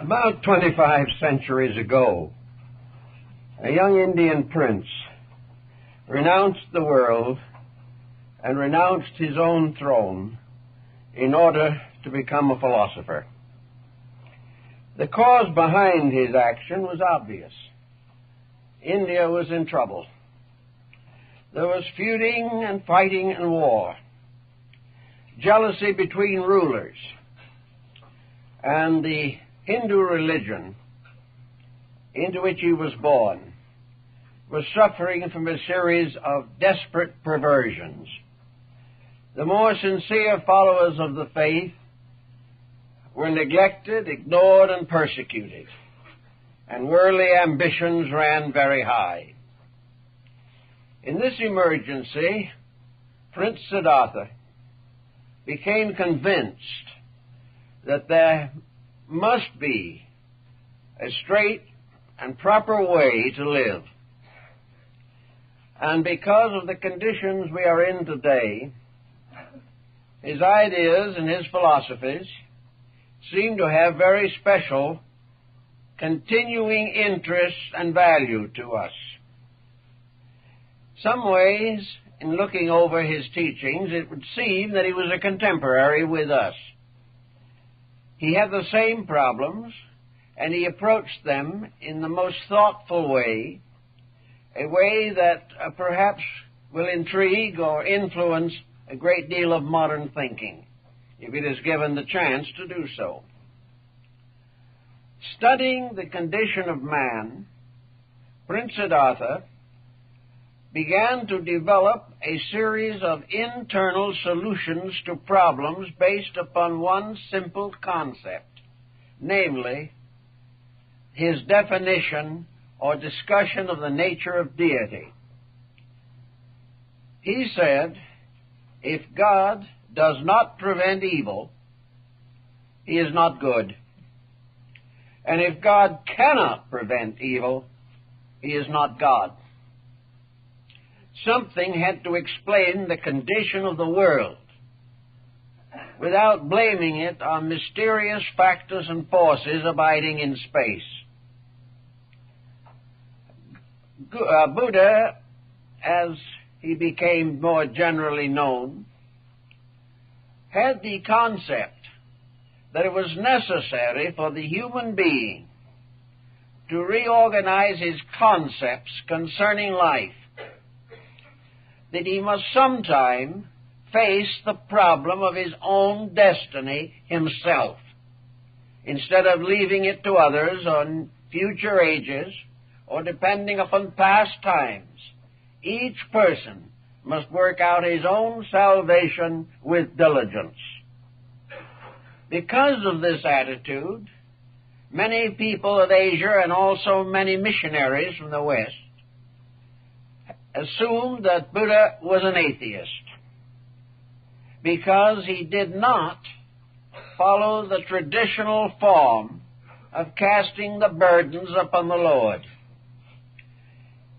About 25 centuries ago, a young Indian prince renounced the world and renounced his own throne in order to become a philosopher. The cause behind his action was obvious. India was in trouble. There was feuding and fighting and war, jealousy between rulers, and the Hindu religion into which he was born was suffering from a series of desperate perversions. The more sincere followers of the faith were neglected, ignored, and persecuted, and worldly ambitions ran very high. In this emergency, Prince Siddhartha became convinced that there must be a straight and proper way to live. And because of the conditions we are in today, his ideas and his philosophies seem to have very special continuing interest and value to us. Some ways, in looking over his teachings, it would seem that he was a contemporary with us. He had the same problems, and he approached them in the most thoughtful way, a way that perhaps will intrigue or influence a great deal of modern thinking, if it is given the chance to do so. Studying the condition of man, Prince Siddhartha began to develop a series of internal solutions to problems based upon one simple concept, namely, his definition or discussion of the nature of deity. He said, if God does not prevent evil, he is not good. And if God cannot prevent evil, he is not God. Something had to explain the condition of the world without blaming it on mysterious factors and forces abiding in space. Buddha, as he became more generally known, had the concept that it was necessary for the human being to reorganize his concepts concerning life, that he must sometime face the problem of his own destiny himself, instead of leaving it to others or future ages, or depending upon past times. Each person must work out his own salvation with diligence. Because of this attitude, many people of Asia and also many missionaries from the West assumed that Buddha was an atheist because he did not follow the traditional form of casting the burdens upon the Lord.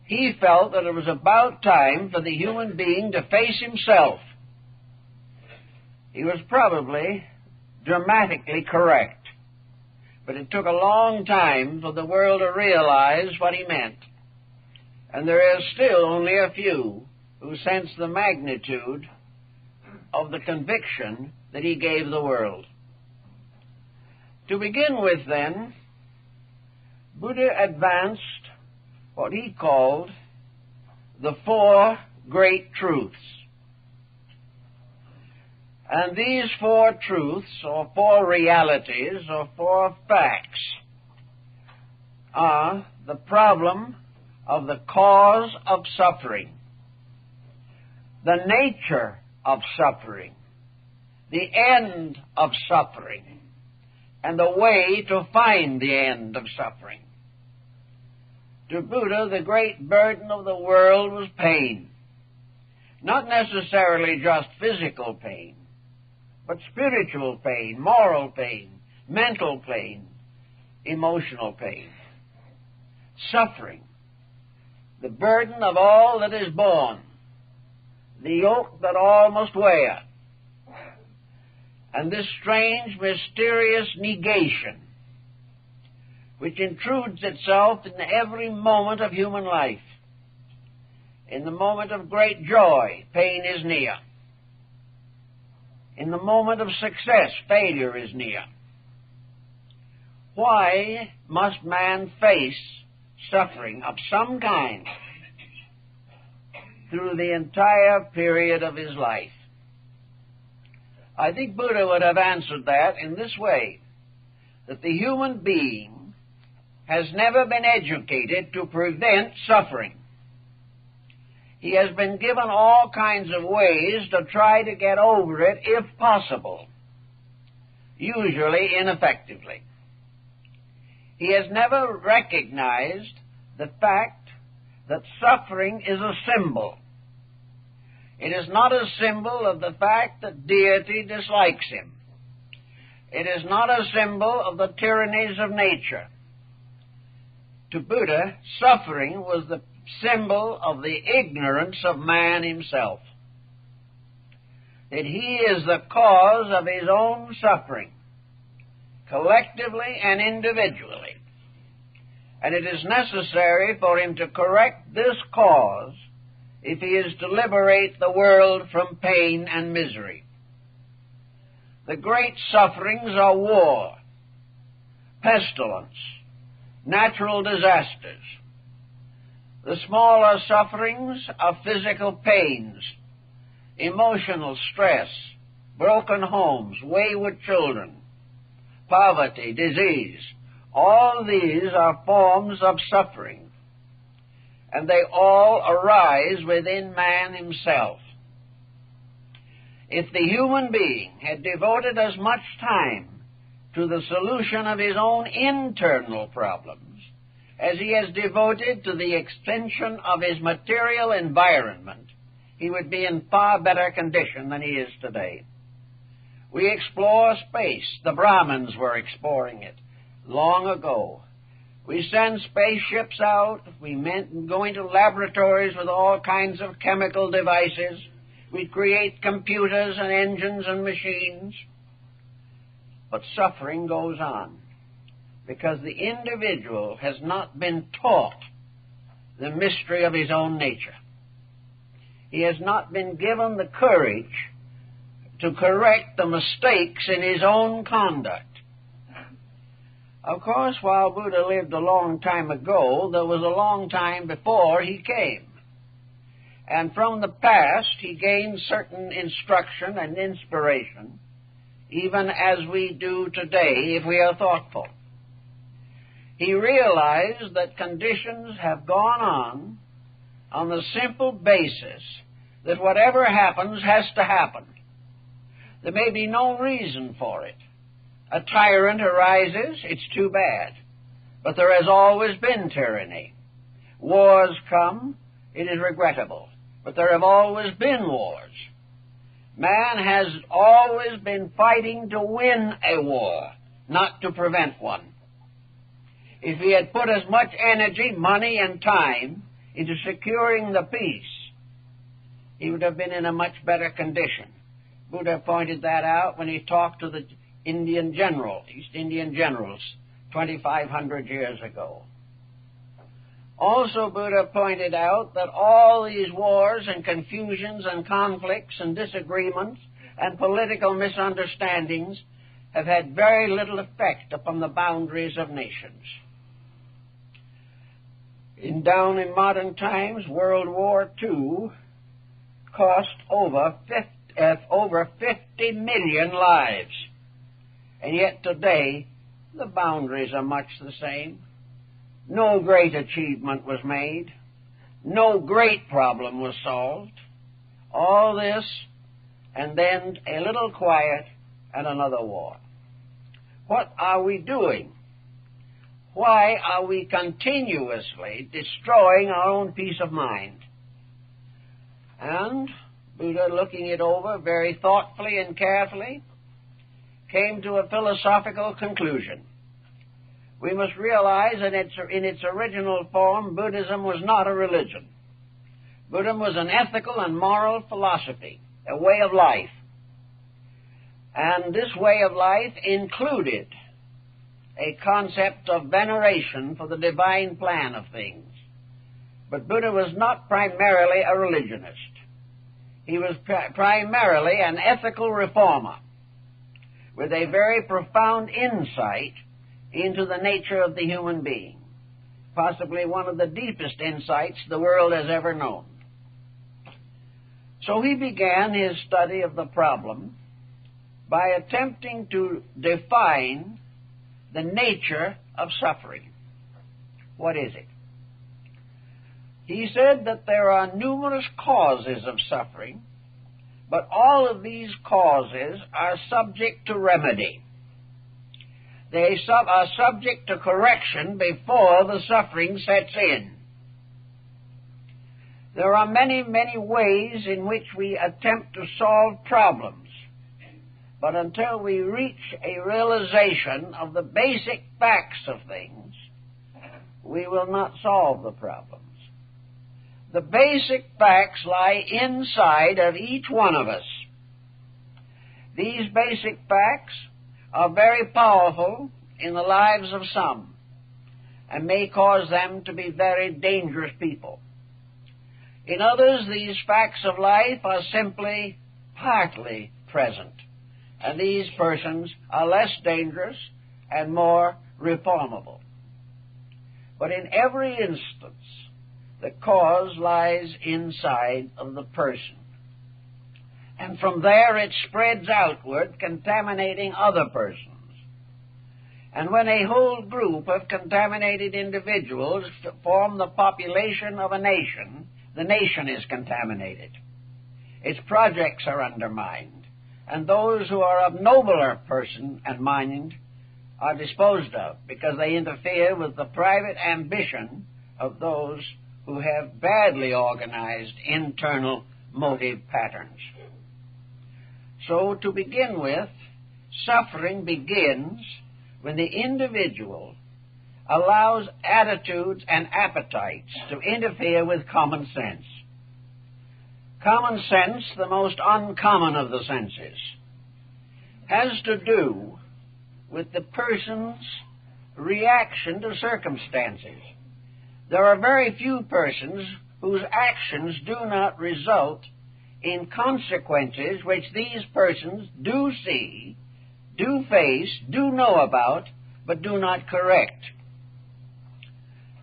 He felt that it was about time for the human being to face himself. He was probably dramatically correct, but it took a long time for the world to realize what he meant. And there is still only a few who sense the magnitude of the conviction that he gave the world. To begin with, then, Buddha advanced what he called the four great truths. And these four truths, or four realities, or four facts, are the problem of the cause of suffering, the nature of suffering, the end of suffering, and the way to find the end of suffering. To Buddha, the great burden of the world was pain. Not necessarily just physical pain, but spiritual pain, moral pain, mental pain, emotional pain. Suffering, the burden of all that is born, the yoke that all must wear, and this strange, mysterious negation which intrudes itself in every moment of human life. In the moment of great joy, pain is near. In the moment of success, failure is near. Why must man face suffering of some kind through the entire period of his life? I think Buddha would have answered that in this way, that the human being has never been educated to prevent suffering. He has been given all kinds of ways to try to get over it if possible, usually ineffectively. He has never recognized the fact that suffering is a symbol. It is not a symbol of the fact that deity dislikes him. It is not a symbol of the tyrannies of nature. To Buddha, suffering was the symbol of the ignorance of man himself. That he is the cause of his own suffering, collectively and individually. And it is necessary for him to correct this cause if he is to liberate the world from pain and misery. The great sufferings are war, pestilence, natural disasters. The smaller sufferings are physical pains, emotional stress, broken homes, wayward children, poverty, disease. All these are forms of suffering, and they all arise within man himself. If the human being had devoted as much time to the solution of his own internal problems as he has devoted to the extension of his material environment, he would be in far better condition than he is today. We explore space. The Brahmins were exploring it long ago. We send spaceships out. We go into laboratories with all kinds of chemical devices. We create computers and engines and machines. But suffering goes on because the individual has not been taught the mystery of his own nature. He has not been given the courage to correct the mistakes in his own conduct. Of course, while Buddha lived a long time ago, there was a long time before he came. And from the past, he gained certain instruction and inspiration, even as we do today if we are thoughtful. He realized that conditions have gone on the simple basis that whatever happens has to happen. There may be no reason for it. A tyrant arises, it's too bad. But there has always been tyranny. Wars come, it is regrettable. But there have always been wars. Man has always been fighting to win a war, not to prevent one. If he had put as much energy, money, and time into securing the peace, he would have been in a much better condition. Buddha pointed that out when he talked to the East Indian generals, 2,500 years ago. Also, Buddha pointed out that all these wars and confusions and conflicts and disagreements and political misunderstandings have had very little effect upon the boundaries of nations. Down in modern times, World War II cost over 50 million lives. And yet today, the boundaries are much the same. No great achievement was made. No great problem was solved. All this, and then a little quiet and another war. What are we doing? Why are we continuously destroying our own peace of mind? And Buddha, looking it over very thoughtfully and carefully, came to a philosophical conclusion. We must realize that in its original form, Buddhism was not a religion. Buddhism was an ethical and moral philosophy, a way of life. And this way of life included a concept of veneration for the divine plan of things. But Buddha was not primarily a religionist. He was primarily an ethical reformer with a very profound insight into the nature of the human being, possibly one of the deepest insights the world has ever known. So he began his study of the problem by attempting to define the nature of suffering. What is it? He said that there are numerous causes of suffering, but all of these causes are subject to remedy. They are subject to correction before the suffering sets in. There are many, many ways in which we attempt to solve problems, but until we reach a realization of the basic facts of things, we will not solve the problems. The basic facts lie inside of each one of us. These basic facts are very powerful in the lives of some and may cause them to be very dangerous people. In others, these facts of life are simply partly present, and these persons are less dangerous and more reformable. But in every instance, the cause lies inside of the person, and from there it spreads outward, contaminating other persons. And when a whole group of contaminated individuals form the population of a nation, the nation is contaminated. Its projects are undermined, and those who are of nobler person and mind are disposed of because they interfere with the private ambition of those who have badly organized internal motive patterns. So, to begin with, suffering begins when the individual allows attitudes and appetites to interfere with common sense. Common sense, the most uncommon of the senses, has to do with the person's reaction to circumstances. There are very few persons whose actions do not result in consequences which these persons do see, do face, do know about, but do not correct.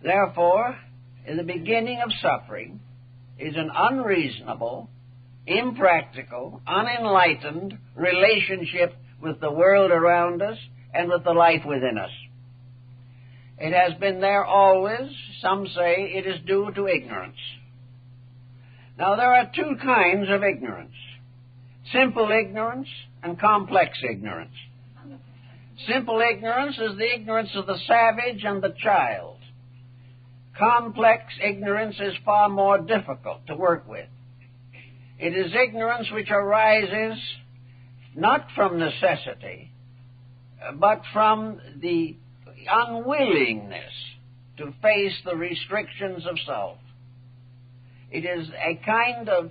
Therefore, in the beginning of suffering is an unreasonable, impractical, unenlightened relationship with the world around us and with the life within us. It has been there always. Some say it is due to ignorance. Now, there are two kinds of ignorance: simple ignorance and complex ignorance. Simple ignorance is the ignorance of the savage and the child. Complex ignorance is far more difficult to work with. It is ignorance which arises not from necessity, but from the unwillingness to face the restrictions of self. It is a kind of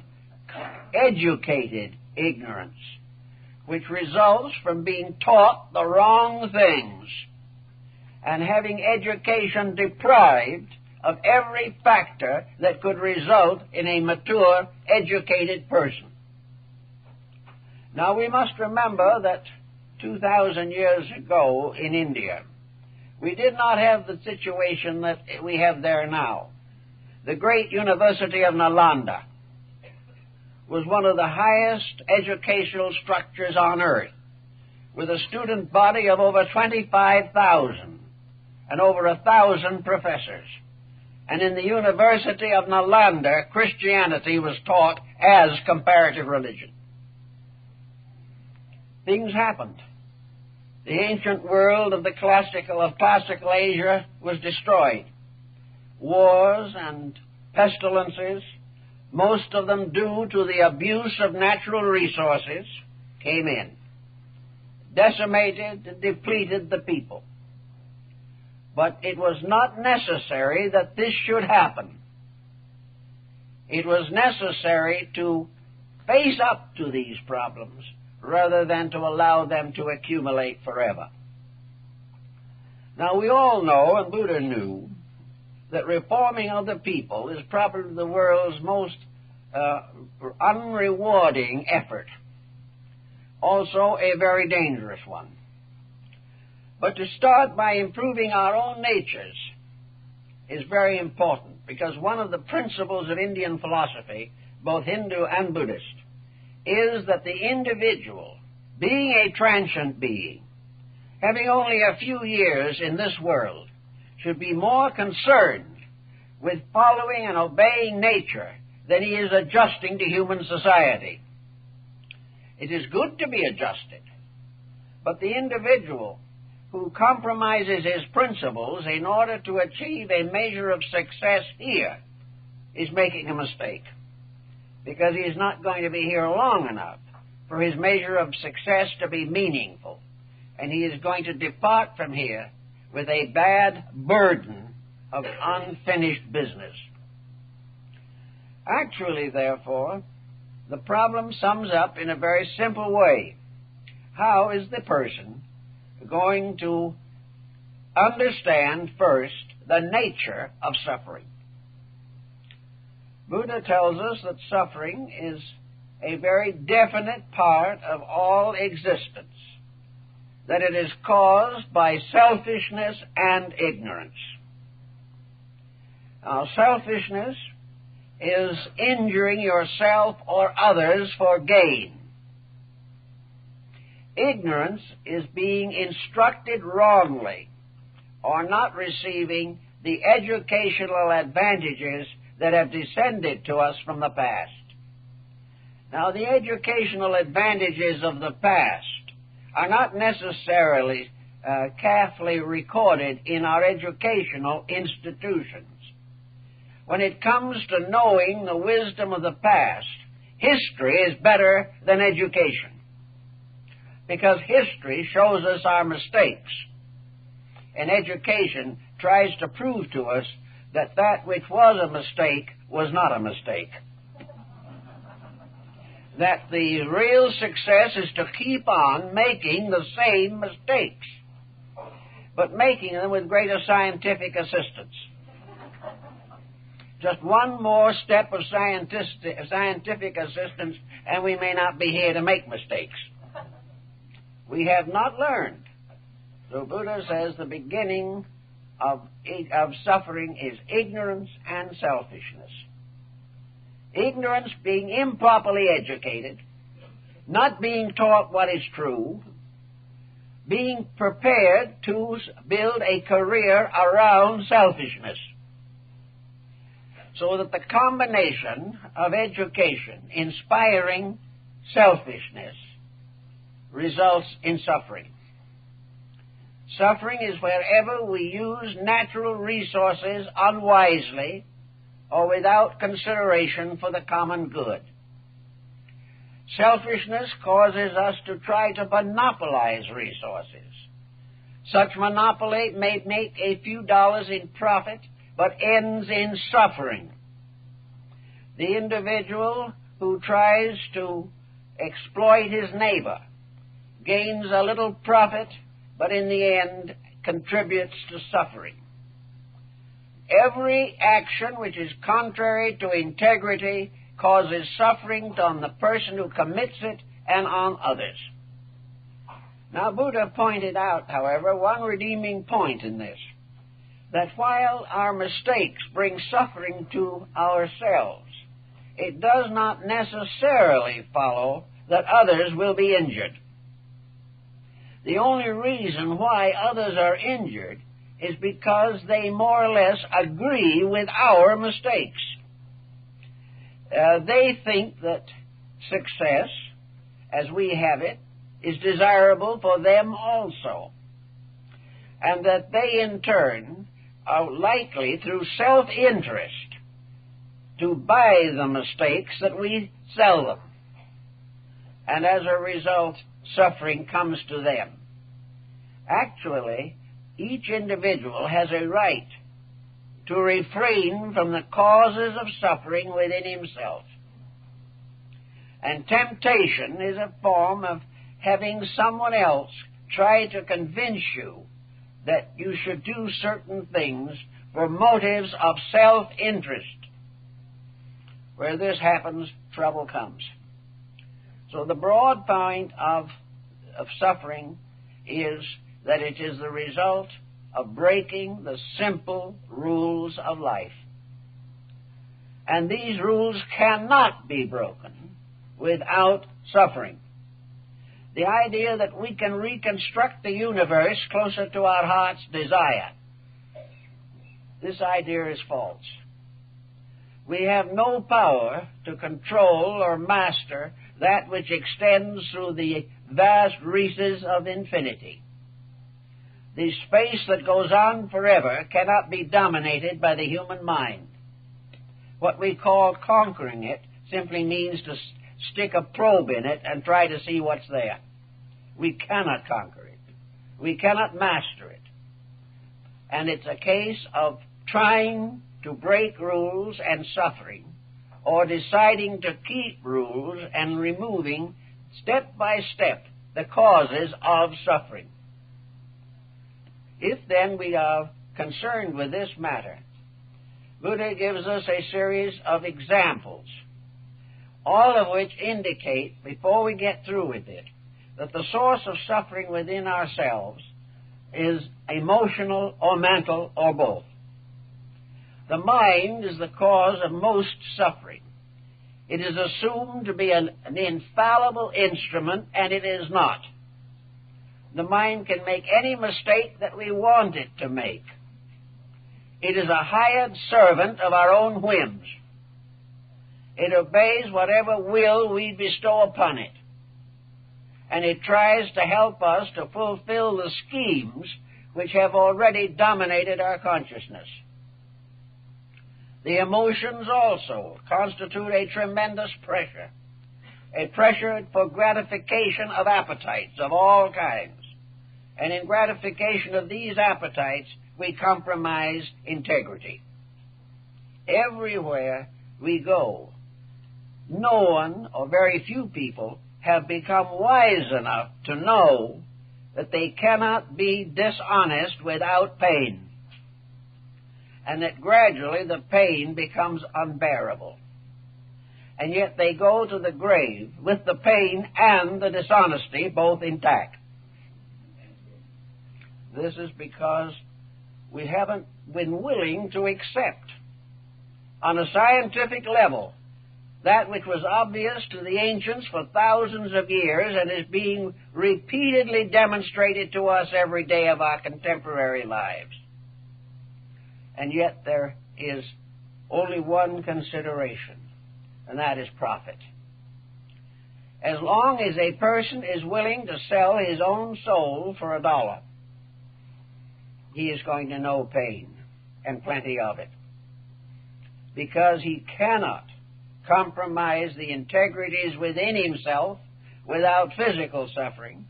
educated ignorance which results from being taught the wrong things and having education deprived of every factor that could result in a mature, educated person. Now, we must remember that 2,000 years ago in India, we did not have the situation that we have there now. The great University of Nalanda was one of the highest educational structures on earth, with a student body of over 25,000 and over 1,000 professors. And in the University of Nalanda, Christianity was taught as comparative religion. Things happened. The ancient world of classical Asia was destroyed. Wars and pestilences, most of them due to the abuse of natural resources, came in, decimated and depleted the people. But it was not necessary that this should happen. It was necessary to face up to these problems rather than to allow them to accumulate forever. Now, we all know, and Buddha knew, that reforming other people is probably the world's most unrewarding effort. Also a very dangerous one. But to start by improving our own natures is very important, because one of the principles of Indian philosophy, both Hindu and Buddhist, is that the individual, being a transient being, having only a few years in this world, should be more concerned with following and obeying nature than he is adjusting to human society. It is good to be adjusted, but the individual who compromises his principles in order to achieve a measure of success here is making a mistake, because he is not going to be here long enough for his measure of success to be meaningful, and he is going to depart from here with a bad burden of unfinished business. Actually, therefore, the problem sums up in a very simple way. How is the person going to understand first the nature of suffering? Buddha tells us that suffering is a very definite part of all existence, that it is caused by selfishness and ignorance. Now, selfishness is injuring yourself or others for gain. Ignorance is being instructed wrongly or not receiving the educational advantages that have descended to us from the past. Now, the educational advantages of the past are not necessarily carefully recorded in our educational institutions. When it comes to knowing the wisdom of the past, history is better than education, because history shows us our mistakes, and education tries to prove to us that that which was a mistake was not a mistake. That the real success is to keep on making the same mistakes, but making them with greater scientific assistance. Just one more step of scientific assistance, and we may not be here to make mistakes. We have not learned. So Buddha says the beginning of suffering is ignorance and selfishness. Ignorance, being improperly educated, not being taught what is true, being prepared to build a career around selfishness. So that the combination of education inspiring selfishness results in suffering. Suffering is wherever we use natural resources unwisely or without consideration for the common good. Selfishness causes us to try to monopolize resources. Such monopoly may make a few dollars in profit, but ends in suffering. The individual who tries to exploit his neighbor gains a little profit, but in the end contributes to suffering. Every action which is contrary to integrity causes suffering on the person who commits it and on others. Now, Buddha pointed out, however, one redeeming point in this, that while our mistakes bring suffering to ourselves, it does not necessarily follow that others will be injured. The only reason why others are injured is because they more or less agree with our mistakes. They think that success, as we have it, is desirable for them also, and that they in turn are likely, through self-interest, to buy the mistakes that we sell them. And as a result, suffering comes to them. Actually, each individual has a right to refrain from the causes of suffering within himself. And temptation is a form of having someone else try to convince you that you should do certain things for motives of self-interest. Where this happens, trouble comes. So the broad point of suffering is that it is the result of breaking the simple rules of life. And these rules cannot be broken without suffering. The idea that we can reconstruct the universe closer to our heart's desire, this idea is false. We have no power to control or master that which extends through the vast reaches of infinity. The space that goes on forever cannot be dominated by the human mind. What we call conquering it simply means to stick a probe in it and try to see what's there. We cannot conquer it. We cannot master it. And it's a case of trying to break rules and suffering, or deciding to keep rules and removing, step by step, the causes of suffering. If then we are concerned with this matter, Buddha gives us a series of examples, all of which indicate, before we get through with it, that the source of suffering within ourselves is emotional or mental or both. The mind is the cause of most suffering. It is assumed to be an infallible instrument, and it is not. The mind can make any mistake that we want it to make. It is a hired servant of our own whims. It obeys whatever will we bestow upon it. And it tries to help us to fulfill the schemes which have already dominated our consciousness. The emotions also constitute a tremendous pressure, a pressure for gratification of appetites of all kinds. And in gratification of these appetites, we compromise integrity. Everywhere we go, no one or very few people have become wise enough to know that they cannot be dishonest without pain, and that gradually the pain becomes unbearable. And yet they go to the grave with the pain and the dishonesty both intact. This is because we haven't been willing to accept, on a scientific level, that which was obvious to the ancients for thousands of years and is being repeatedly demonstrated to us every day of our contemporary lives. And yet there is only one consideration, and that is profit. As long as a person is willing to sell his own soul for $1, he is going to know pain, and plenty of it, because he cannot compromise the integrities within himself without physical suffering,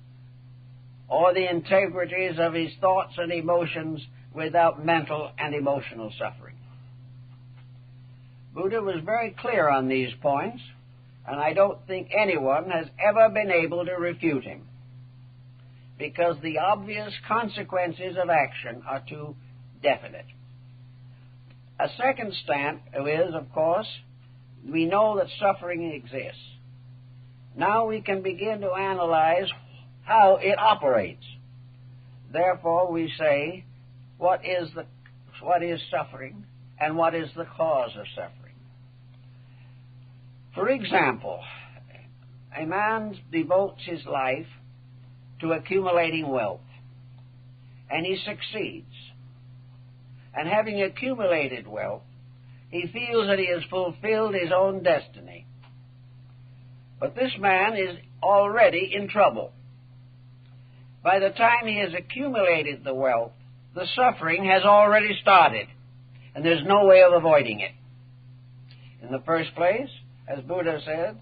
or the integrities of his thoughts and emotions without mental and emotional suffering. Buddha was very clear on these points, and I don't think anyone has ever been able to refute him, because the obvious consequences of action are too definite. A second stamp is, of course, we know that suffering exists. Now we can begin to analyze how it operates. Therefore, we say, what is suffering, and what is the cause of suffering? For example, a man devotes his life to accumulating wealth, and he succeeds. And having accumulated wealth, he feels that he has fulfilled his own destiny. But this man is already in trouble. By the time he has accumulated the wealth, the suffering has already started, and there's no way of avoiding it. In the first place, as Buddha said,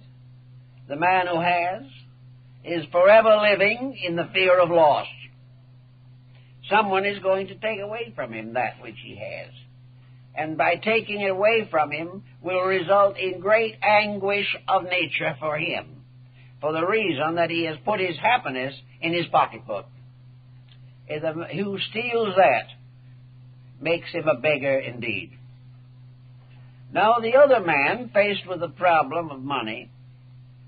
the man who has is forever living in the fear of loss. Someone is going to take away from him that which he has, and by taking it away from him will result in great anguish of nature for him, for the reason that he has put his happiness in his pocketbook. who steals that makes him a beggar indeed. Now the other man, faced with the problem of money,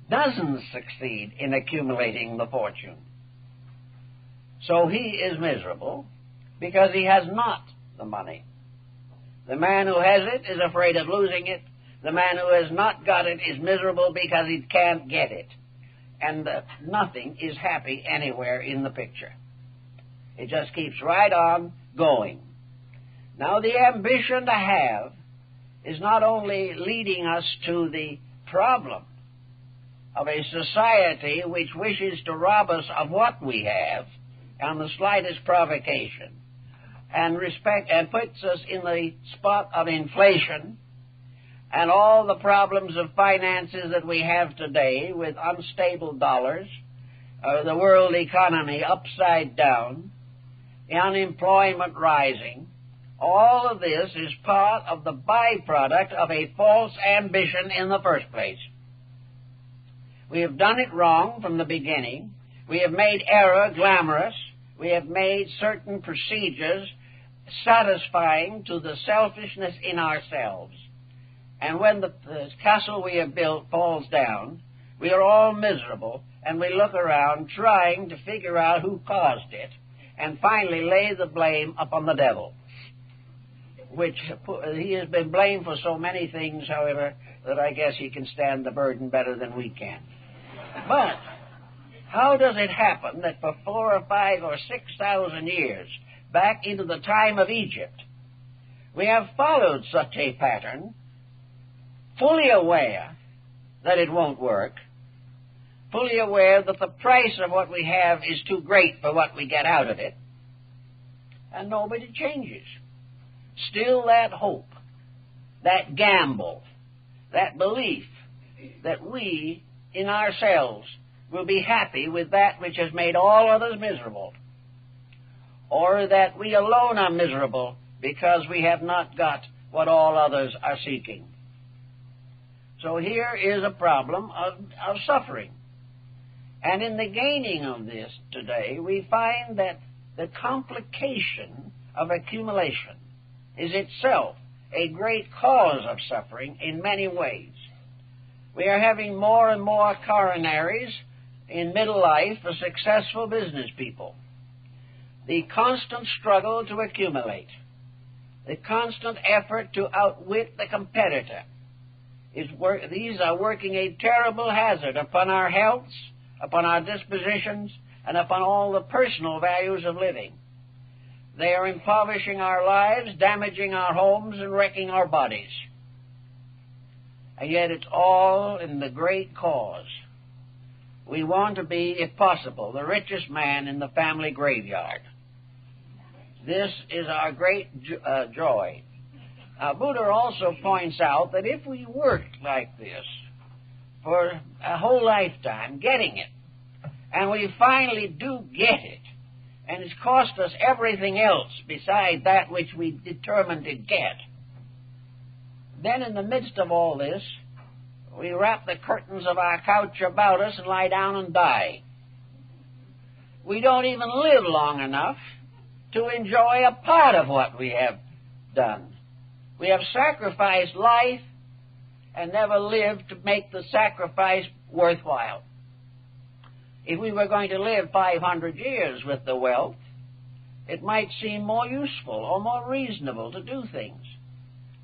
doesn't succeed in accumulating the fortune. So he is miserable because he has not the money. The man who has it is afraid of losing it. The man who has not got it is miserable because he can't get it. And nothing is happy anywhere in the picture. It just keeps right on going. Now the ambition to have is not only leading us to the problem of a society which wishes to rob us of what we have on the slightest provocation, and puts us in the spot of inflation and all the problems of finances that we have today with unstable dollars, the world economy upside down, the unemployment rising. All of this is part of the byproduct of a false ambition in the first place. We have done it wrong from the beginning. We have made error glamorous. We have made certain procedures satisfying to the selfishness in ourselves. And when the castle we have built falls down, we are all miserable, and we look around trying to figure out who caused it, and finally lay the blame upon the devil, which he has been blamed for so many things, however, that I guess he can stand the burden better than we can. But how does it happen that for 4,000 or 5,000 or 6,000 years, back into the time of Egypt, we have followed such a pattern, fully aware that it won't work, fully aware that the price of what we have is too great for what we get out of it, and nobody changes. Still that hope, that gamble, that belief that we, in ourselves, will be happy with that which has made all others miserable, or that we alone are miserable because we have not got what all others are seeking. So here is a problem of suffering. And in the gaining of this today, we find that the complication of accumulation is itself a great cause of suffering in many ways. We are having more and more coronaries in middle life for successful business people. The constant struggle to accumulate, the constant effort to outwit the competitor, these are working a terrible hazard upon our healths, upon our dispositions, and upon all the personal values of living. They are impoverishing our lives, damaging our homes, and wrecking our bodies. And yet it's all in the great cause. We want to be, if possible, the richest man in the family graveyard. This is our great joy. Now, Buddha also points out that if we worked like this for a whole lifetime, getting it, and we finally do get it, and it's cost us everything else beside that which we determined to get, then in the midst of all this, we wrap the curtains of our couch about us and lie down and die. We don't even live long enough to enjoy a part of what we have done. We have sacrificed life and never lived to make the sacrifice worthwhile. If we were going to live 500 years with the wealth, it might seem more useful or more reasonable to do things.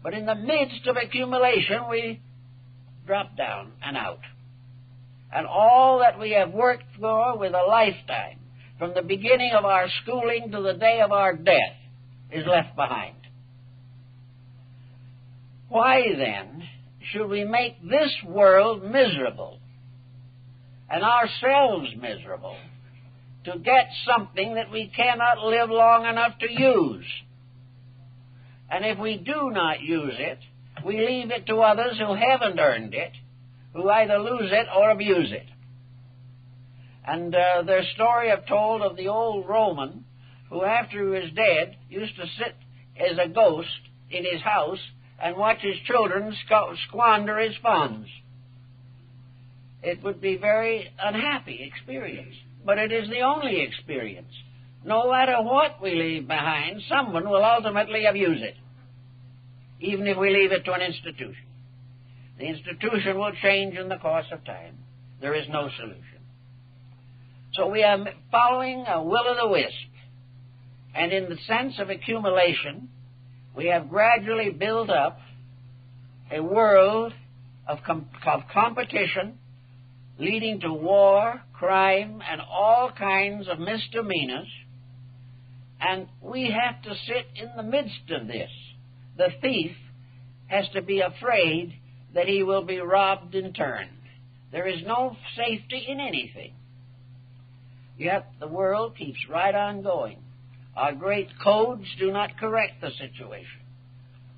But in the midst of accumulation, we drop down and out. And all that we have worked for with a lifetime, from the beginning of our schooling to the day of our death, is left behind. Why, then, should we make this world miserable and ourselves miserable to get something that we cannot live long enough to use? And if we do not use it, we leave it to others who haven't earned it, who either lose it or abuse it. And their story I've told of the old Roman who, after he was dead, used to sit as a ghost in his house and watch his children squander his funds. It would be a very unhappy experience, but it is the only experience no matter what we leave behind, someone will ultimately abuse it, even if we leave it to an institution. The institution will change in the course of time. There is no solution. So we are following a will-o'-the-wisp. And in the sense of accumulation, we have gradually built up a world of competition leading to war, crime, and all kinds of misdemeanors. And we have to sit in the midst of this. The thief has to be afraid that he will be robbed in turn. There is no safety in anything. Yet the world keeps right on going. Our great codes do not correct the situation.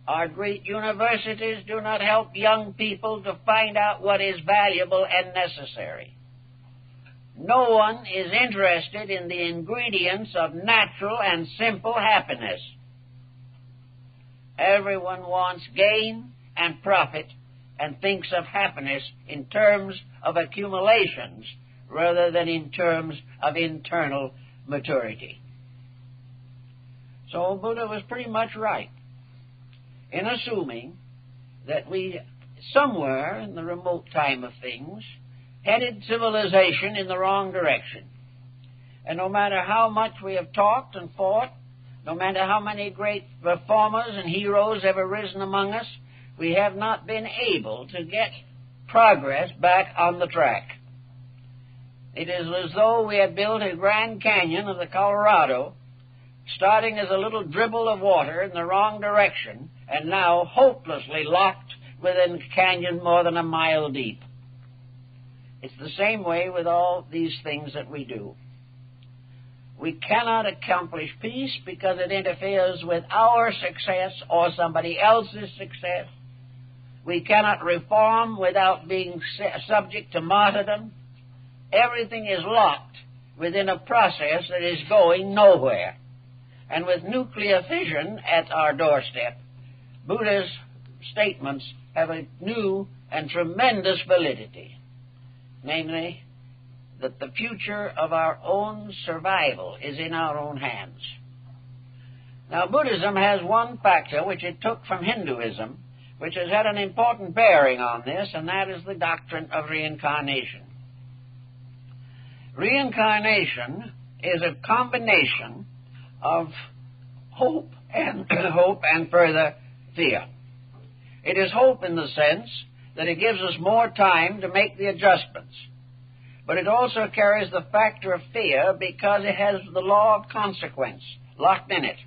Our great universities do not help young people to find out what is valuable and necessary. No one is interested in the ingredients of natural and simple happiness. Everyone wants gain and profit and thinks of happiness in terms of accumulations rather than in terms of internal maturity. So Buddha was pretty much right in assuming that we, somewhere in the remote time of things, headed civilization in the wrong direction. And no matter how much we have talked and fought, no matter how many great reformers and heroes have arisen among us, we have not been able to get progress back on the track. It is as though we had built a Grand Canyon of the Colorado, starting as a little dribble of water in the wrong direction, and now hopelessly locked within a canyon more than a mile deep. It's the same way with all these things that we do. We cannot accomplish peace because it interferes with our success or somebody else's success. We cannot reform without being subject to martyrdom. Everything is locked within a process that is going nowhere. And with nuclear fission at our doorstep, Buddha's statements have a new and tremendous validity, namely, that the future of our own survival is in our own hands. Now, Buddhism has one factor which it took from Hinduism, which has had an important bearing on this, and that is the doctrine of reincarnation. Reincarnation is a combination of hope and further fear. It is hope in the sense that it gives us more time to make the adjustments. But it also carries the factor of fear because it has the law of consequence locked in it.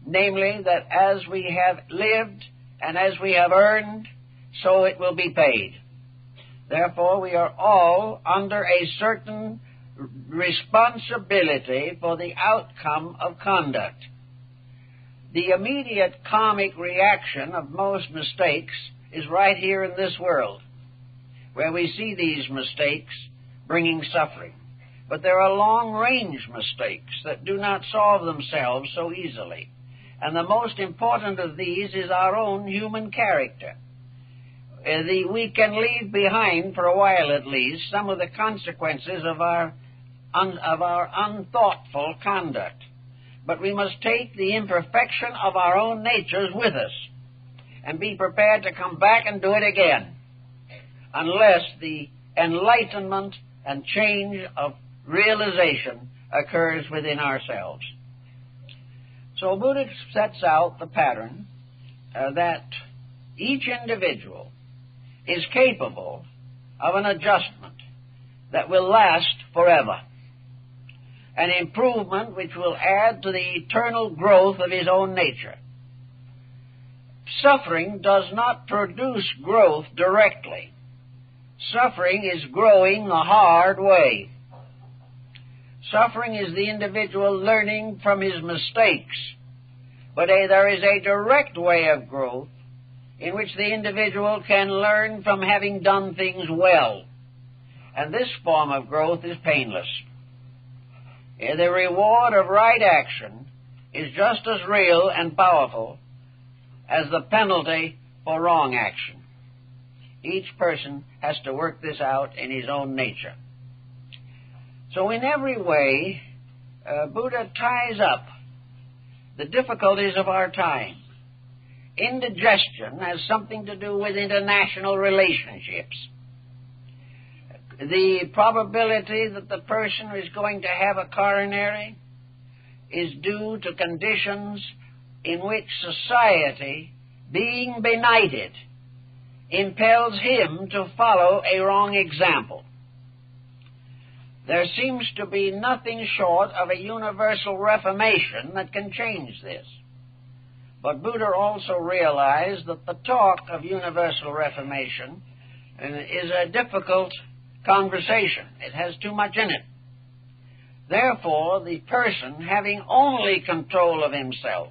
Namely, that as we have lived and as we have earned, so it will be paid. Therefore, we are all under a certain responsibility for the outcome of conduct. The immediate karmic reaction of most mistakes is right here in this world, where we see these mistakes bringing suffering. But there are long-range mistakes that do not solve themselves so easily. And the most important of these is our own human character. We can leave behind, for a while at least, some of the consequences of our unthoughtful conduct. But we must take the imperfection of our own natures with us and be prepared to come back and do it again, unless the enlightenment and change of realization occurs within ourselves. So Buddha sets out the pattern that each individual is capable of an adjustment that will last forever, an improvement which will add to the eternal growth of his own nature. Suffering does not produce growth directly. Suffering is growing the hard way. Suffering is the individual learning from his mistakes. But there is a direct way of growth in which the individual can learn from having done things well. And this form of growth is painless. The reward of right action is just as real and powerful as the penalty for wrong action. Each person has to work this out in his own nature. So in every way, Buddha ties up the difficulties of our time. Indigestion has something to do with international relationships. The probability that the person is going to have a coronary is due to conditions in which society, being benighted, impels him to follow a wrong example. There seems to be nothing short of a universal reformation that can change this. But Buddha also realized that the talk of universal reformation is a difficult conversation. It has too much in it. Therefore, the person, having only control of himself,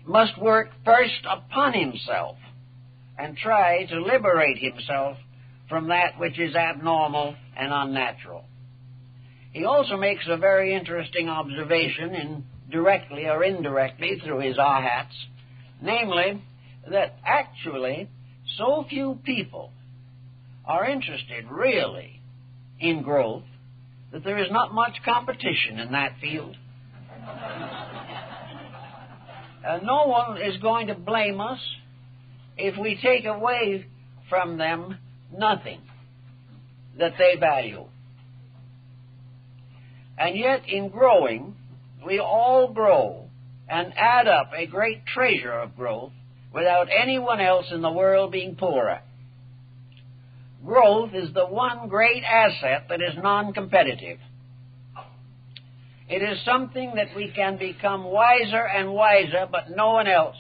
must work first upon himself and try to liberate himself from that which is abnormal and unnatural. He also makes a very interesting observation, directly or indirectly through his ahats, namely that actually so few people are interested really in growth that there is not much competition in that field. No one is going to blame us if we take away from them nothing that they value. And yet in growing, we all grow and add up a great treasure of growth without anyone else in the world being poorer. Growth is the one great asset that is non-competitive. It is something that we can become wiser and wiser, but no one else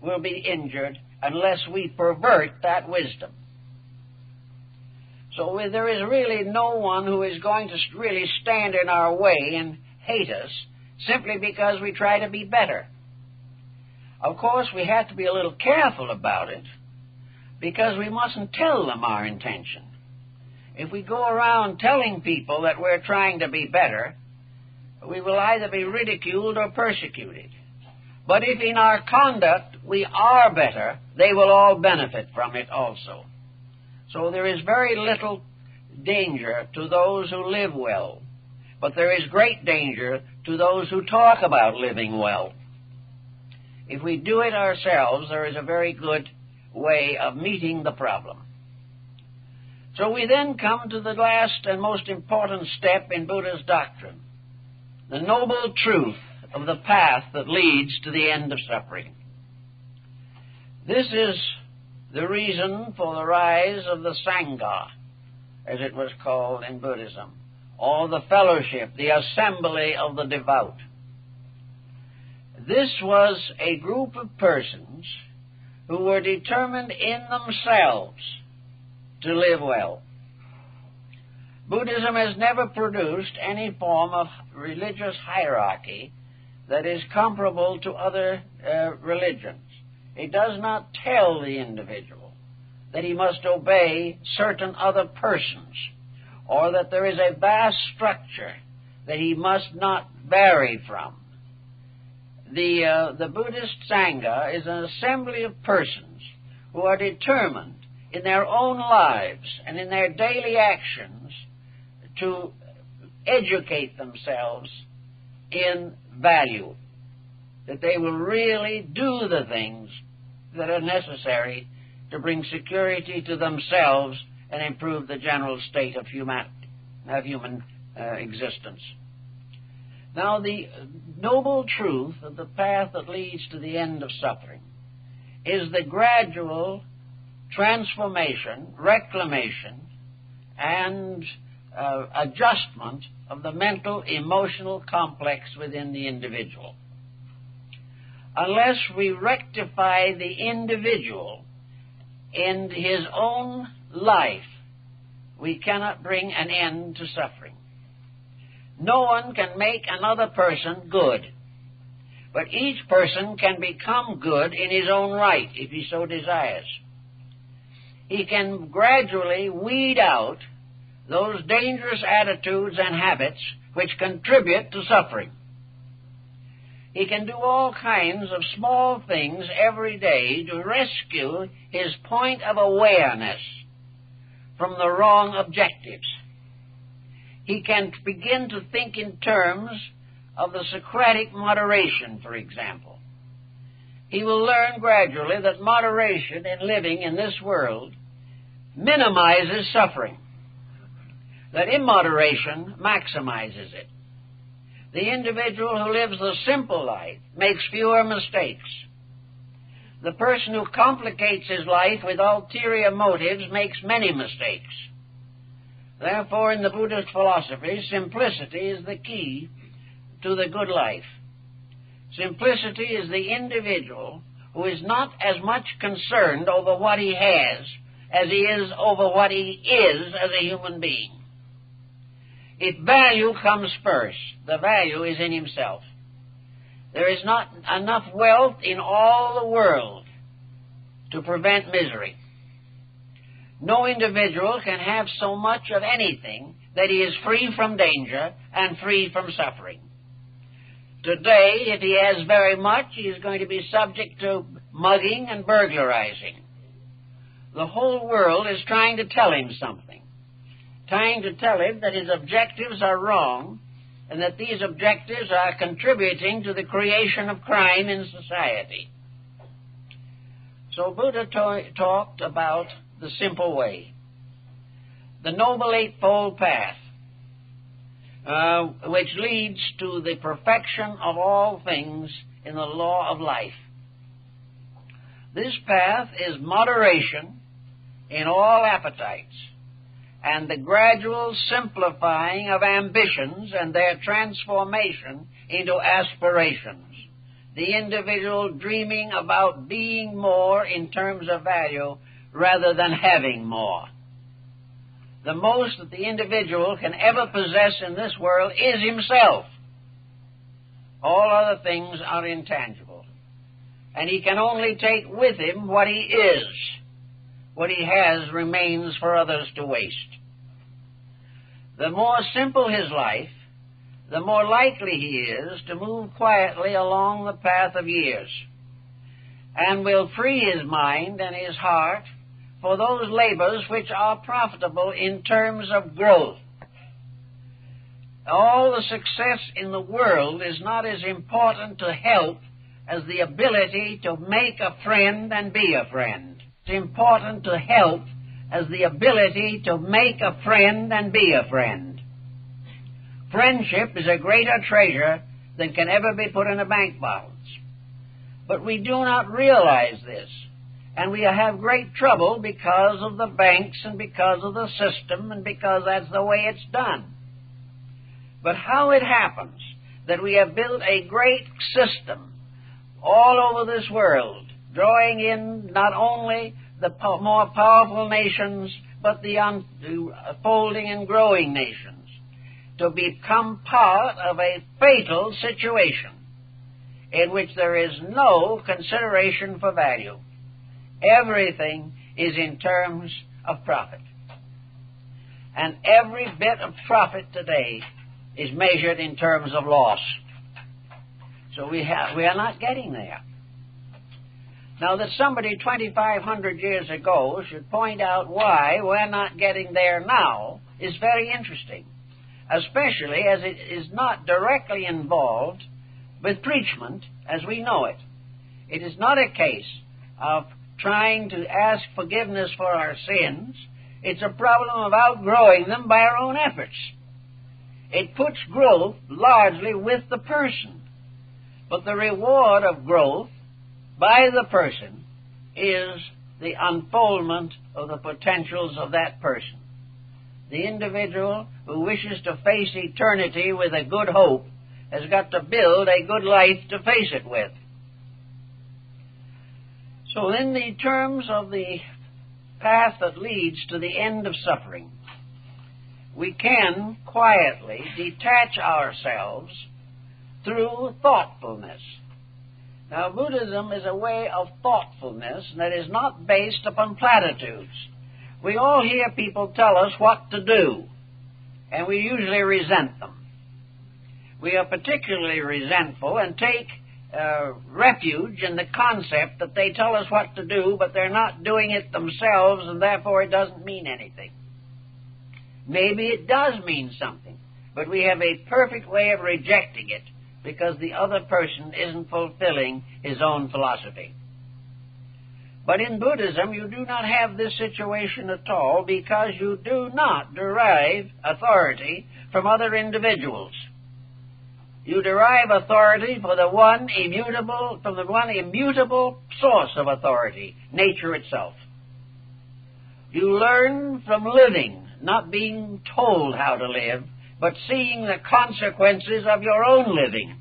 will be injured unless we pervert that wisdom. So there is really no one who is going to really stand in our way and hate us simply because we try to be better. Of course, we have to be a little careful about it because we mustn't tell them our intention. If we go around telling people that we're trying to be better, we will either be ridiculed or persecuted. But if in our conduct we are better, they will all benefit from it also. So there is very little danger to those who live well, but there is great danger to those who talk about living well. If we do it ourselves, there is a very good way of meeting the problem. So we then come to the last and most important step in Buddha's doctrine, the noble truth of the path that leads to the end of suffering. This is the reason for the rise of the Sangha, as it was called in Buddhism, or the fellowship, the assembly of the devout. This was a group of persons who were determined in themselves to live well. Buddhism has never produced any form of religious hierarchy that is comparable to other religions. It does not tell the individual that he must obey certain other persons, or that there is a vast structure that he must not vary from. The Buddhist Sangha is an assembly of persons who are determined in their own lives and in their daily actions to educate themselves in value, that they will really do the things that are necessary to bring security to themselves and improve the general state of human existence. Now, the noble truth of the path that leads to the end of suffering is the gradual transformation, reclamation, and adjustment of the mental, emotional complex within the individual. Unless we rectify the individual in his own life, we cannot bring an end to suffering. No one can make another person good, but each person can become good in his own right if he so desires. He can gradually weed out those dangerous attitudes and habits which contribute to suffering. He can do all kinds of small things every day to rescue his point of awareness from the wrong objectives. he can begin to think in terms of the Socratic moderation, for example. He will learn gradually that moderation in living in this world minimizes suffering, that immoderation maximizes it. The individual who lives the simple life makes fewer mistakes. The person who complicates his life with ulterior motives makes many mistakes. Therefore, in the Buddhist philosophy, simplicity is the key to the good life. Simplicity is the individual who is not as much concerned over what he has as he is over what he is as a human being. If value comes first, the value is in himself. There is not enough wealth in all the world to prevent misery. No individual can have so much of anything that he is free from danger and free from suffering. Today, if he has very much, he is going to be subject to mugging and burglarizing. The whole world is trying to tell him something, trying to tell him that his objectives are wrong and that these objectives are contributing to the creation of crime in society. So Buddha talked about the simple way, the Noble Eightfold Path, which leads to the perfection of all things in the law of life. This path is moderation in all appetites and the gradual simplifying of ambitions and their transformation into aspirations. The individual dreaming about being more in terms of value rather than having more. The most that the individual can ever possess in this world is himself. All other things are intangible. And he can only take with him what he is. What he has remains for others to waste. The more simple his life, the more likely he is to move quietly along the path of years, and will free his mind and his heart for those labors which are profitable in terms of growth. All the success in the world is not as important to help as the ability to make a friend and be a friend. It's important to help as the ability to make a friend and be a friend. Friendship is a greater treasure than can ever be put in a bank balance. But we do not realize this, and we have great trouble because of the banks and because of the system and because that's the way it's done. But how it happens that we have built a great system all over this world, drawing in not only the more powerful nations, but the unfolding and growing nations, to become part of a fatal situation in which there is no consideration for value. Everything is in terms of profit. And every bit of profit today is measured in terms of loss. So we are not getting there. Now, that somebody 2,500 years ago should point out why we're not getting there now is very interesting, especially as it is not directly involved with preachment as we know it. It is not a case of trying to ask forgiveness for our sins. It's a problem of outgrowing them by our own efforts. It puts growth largely with the person, but the reward of growth by the person is the unfoldment of the potentials of that person. The individual who wishes to face eternity with a good hope has got to build a good life to face it with. So in the terms of the path that leads to the end of suffering, we can quietly detach ourselves through thoughtfulness. Now, Buddhism is a way of thoughtfulness that is not based upon platitudes. We all hear people tell us what to do, and we usually resent them. We are particularly resentful and take refuge in the concept that they tell us what to do, but they're not doing it themselves, and therefore it doesn't mean anything. Maybe it does mean something, but we have a perfect way of rejecting it because the other person isn't fulfilling his own philosophy. But in Buddhism, you do not have this situation at all because you do not derive authority from other individuals. You derive authority from the one immutable source of authority, nature itself. You learn from living, not being told how to live, but seeing the consequences of your own living.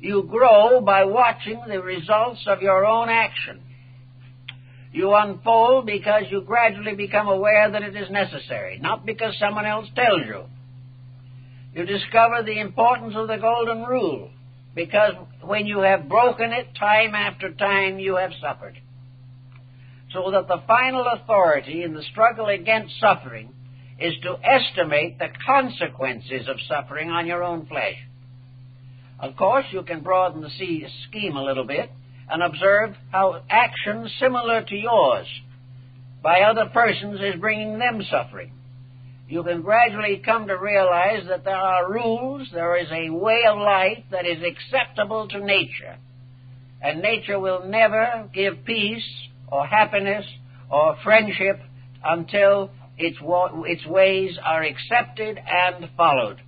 You grow by watching the results of your own action. You unfold because you gradually become aware that it is necessary, not because someone else tells you. You discover the importance of the golden rule, because when you have broken it time after time, you have suffered. So that the final authority in the struggle against suffering is to estimate the consequences of suffering on your own flesh. Of course, you can broaden the scheme a little bit and observe how action similar to yours by other persons is bringing them suffering. You can gradually come to realize that there are rules, there is a way of life that is acceptable to nature, and nature will never give peace or happiness or friendship until its ways are accepted and followed.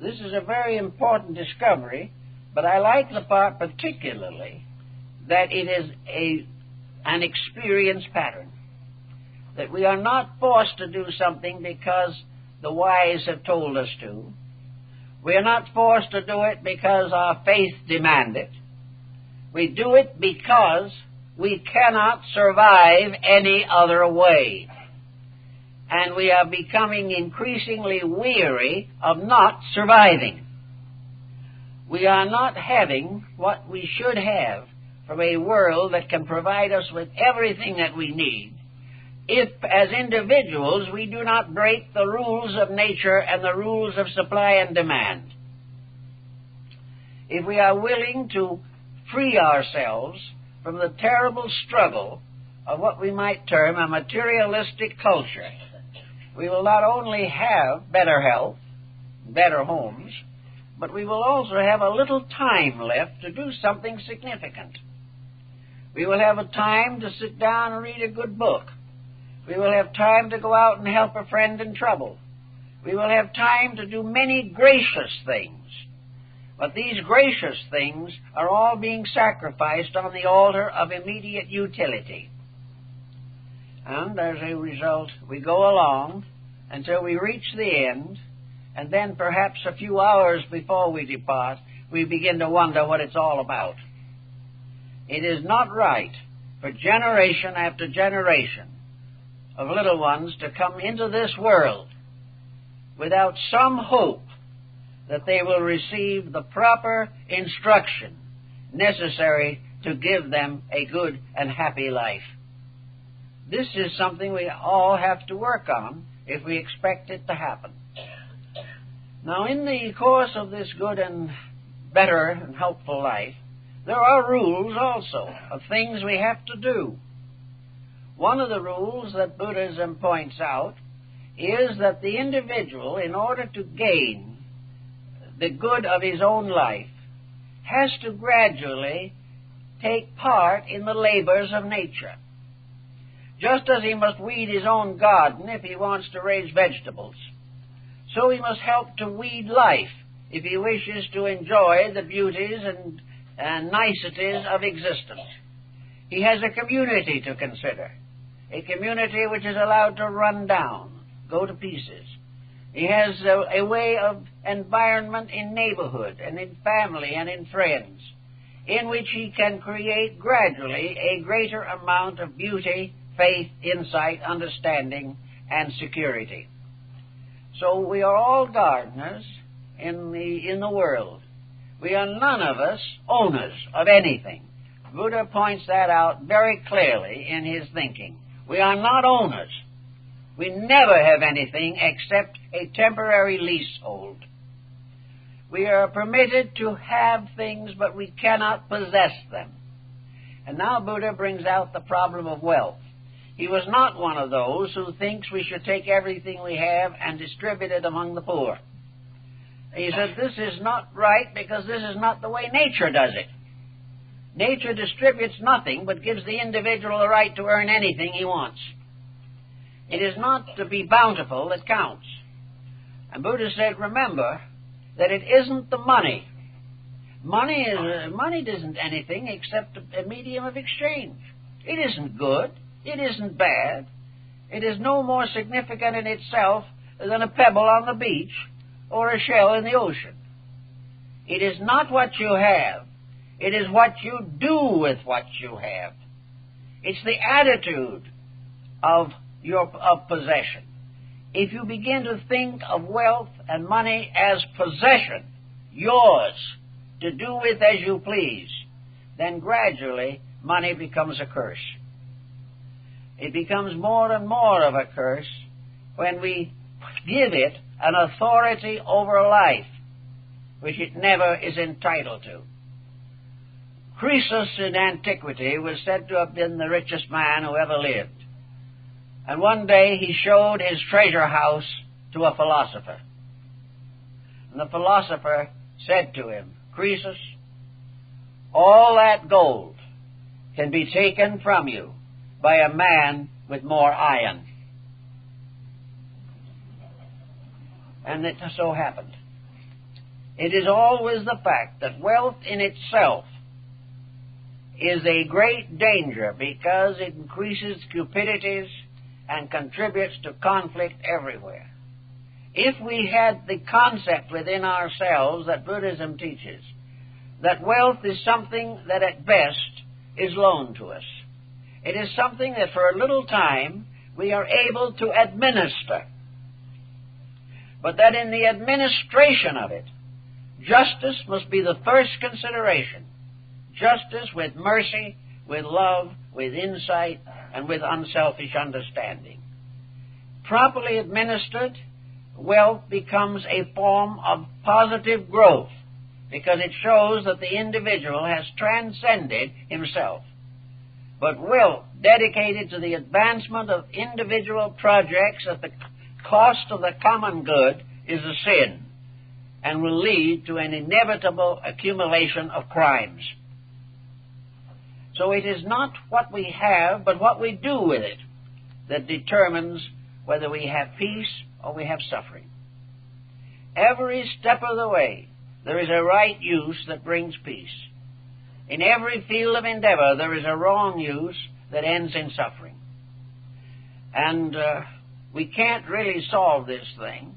This is a very important discovery, but I like the part particularly that it is an experience pattern, that we are not forced to do something because the wise have told us to. We are not forced to do it because our faith demands it. We do it because we cannot survive any other way. And we are becoming increasingly weary of not surviving. We are not having what we should have from a world that can provide us with everything that we need if, as individuals, we do not break the rules of nature and the rules of supply and demand. If we are willing to free ourselves from the terrible struggle of what we might term a materialistic culture, we will not only have better health, better homes, but we will also have a little time left to do something significant. We will have a time to sit down and read a good book. We will have time to go out and help a friend in trouble. We will have time to do many gracious things. But these gracious things are all being sacrificed on the altar of immediate utility. And as a result, we go along until we reach the end, and then perhaps a few hours before we depart, we begin to wonder what it's all about. It is not right for generation after generation of little ones to come into this world without some hope that they will receive the proper instruction necessary to give them a good and happy life. This is something we all have to work on if we expect it to happen. Now, in the course of this good and better and helpful life, there are rules also of things we have to do. One of the rules that Buddhism points out is that the individual, in order to gain the good of his own life, has to gradually take part in the labors of nature. Just as he must weed his own garden if he wants to raise vegetables, so he must help to weed life if he wishes to enjoy the beauties and niceties of existence. He has a community to consider, a community which is allowed to run down, go to pieces. He has a way of environment in neighborhood and in family and in friends, in which he can create gradually a greater amount of beauty, faith, insight, understanding, and security. So we are all gardeners in the world. We are none of us owners of anything. Buddha points that out very clearly in his thinking. We are not owners. We never have anything except a temporary leasehold. We are permitted to have things, but we cannot possess them. And now Buddha brings out the problem of wealth. He was not one of those who thinks we should take everything we have and distribute it among the poor. He said, this is not right because this is not the way nature does it. Nature distributes nothing but gives the individual the right to earn anything he wants. It is not to be bountiful that counts. And Buddha said, remember that it isn't the money. Money isn't anything except a medium of exchange. It isn't good. It isn't bad. It is no more significant in itself than a pebble on the beach or a shell in the ocean. It is not what you have. It is what you do with what you have. It's the attitude of possession. If you begin to think of wealth and money as possession, yours, to do with as you please, then gradually money becomes a curse. It becomes more and more of a curse when we give it an authority over life which it never is entitled to. Croesus in antiquity was said to have been the richest man who ever lived. And one day he showed his treasure house to a philosopher. And the philosopher said to him, Croesus, all that gold can be taken from you by a man with more iron. And it so happened. It is always the fact that wealth in itself is a great danger because it increases cupidities and contributes to conflict everywhere. If we had the concept within ourselves that Buddhism teaches, that wealth is something that at best is loaned to us. It is something that for a little time we are able to administer. But that in the administration of it, justice must be the first consideration. Justice with mercy, with love, with insight, and with unselfish understanding. Properly administered, wealth becomes a form of positive growth because it shows that the individual has transcended himself. But wealth dedicated to the advancement of individual projects at the cost of the common good is a sin and will lead to an inevitable accumulation of crimes. So it is not what we have, but what we do with it that determines whether we have peace or we have suffering. Every step of the way, there is a right use that brings peace. In every field of endeavor, there is a wrong use that ends in suffering. And we can't really solve this thing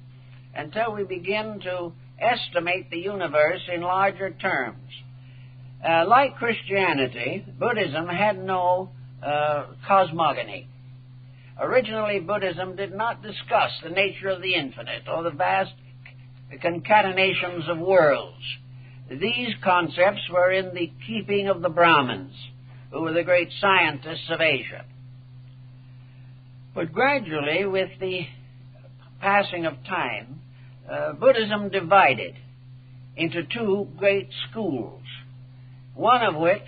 until we begin to estimate the universe in larger terms. Like Christianity, Buddhism had no cosmogony. Originally, Buddhism did not discuss the nature of the infinite or the vast concatenations of worlds. These concepts were in the keeping of the Brahmins, who were the great scientists of Asia. But gradually, with the passing of time, Buddhism divided into two great schools, one of which,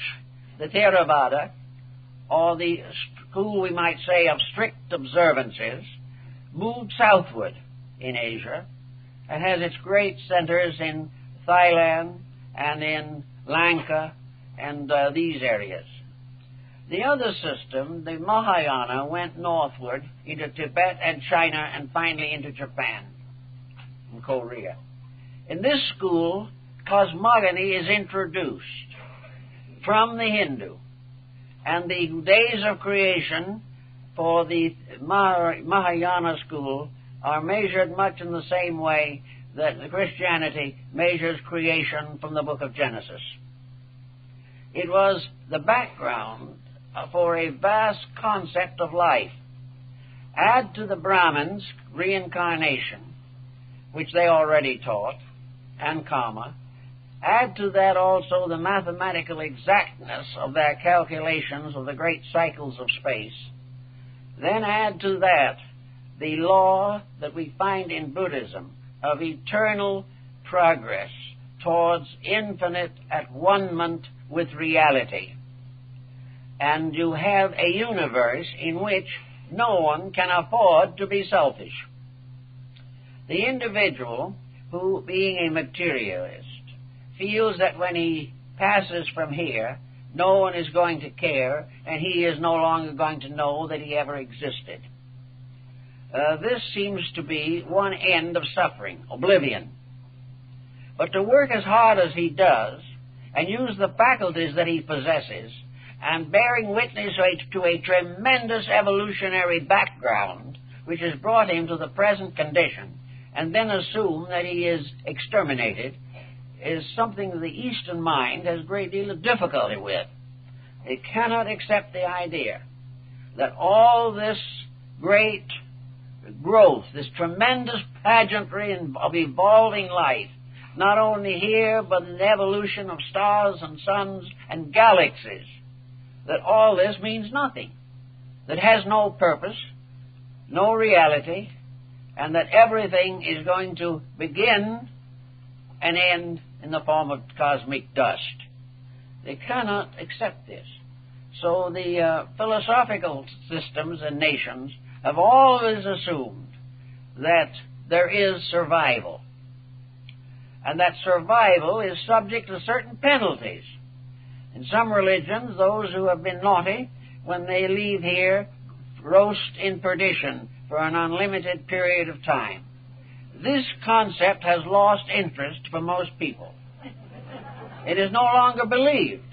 the Theravada, or the school, we might say, of strict observances, moved southward in Asia and has its great centers in Thailand and in Lanka and these areas. The other system, the Mahayana, went northward into Tibet and China and finally into Japan and Korea. In this school, cosmogony is introduced from the Hindu, and the days of creation for the Mahayana school are measured much in the same way that the Christianity measures creation from the book of Genesis. It was the background for a vast concept of life. Add to the Brahmins reincarnation, which they already taught, and karma. Add to that also the mathematical exactness of their calculations of the great cycles of space. Then add to that the law that we find in Buddhism of eternal progress towards infinite at-one-ment with reality. and you have a universe in which no one can afford to be selfish. The individual who, being a materialist, feels that when he passes from here, no one is going to care, and he is no longer going to know that he ever existed. This seems to be one end of suffering, oblivion. But to work as hard as he does, and use the faculties that he possesses, and bearing witness to a tremendous evolutionary background which has brought him to the present condition, and then assume that he is exterminated, is something that the Eastern mind has a great deal of difficulty with. It cannot accept the idea that all this great growth, this tremendous pageantry of evolving life, not only here but in the evolution of stars and suns and galaxies, that all this means nothing, that has no purpose, no reality, and that everything is going to begin and end in the form of cosmic dust. They cannot accept this. So the philosophical systems and nations have always assumed that there is survival, and that survival is subject to certain penalties. In some religions, those who have been naughty, when they leave here, roast in perdition for an unlimited period of time. This concept has lost interest for most people. It is no longer believed.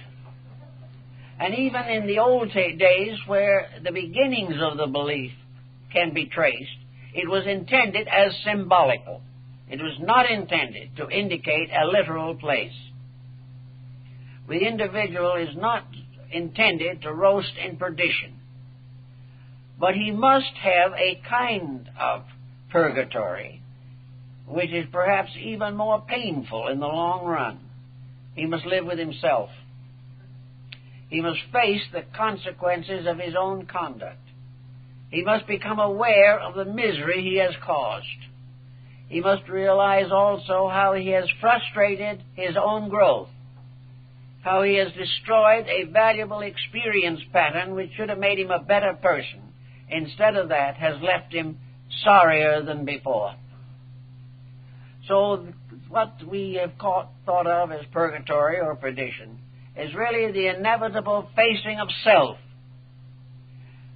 And even in the old days, where the beginnings of the belief can be traced, it was intended as symbolical. It was not intended to indicate a literal place. The individual is not intended to roast in perdition, but he must have a kind of purgatory which is perhaps even more painful in the long run. He must live with himself. He must face the consequences of his own conduct. He must become aware of the misery he has caused. He must realize also how he has frustrated his own growth, how he has destroyed a valuable experience pattern which should have made him a better person. Instead of that, has left him sorrier than before. So what we have thought of as purgatory or perdition is really the inevitable facing of self,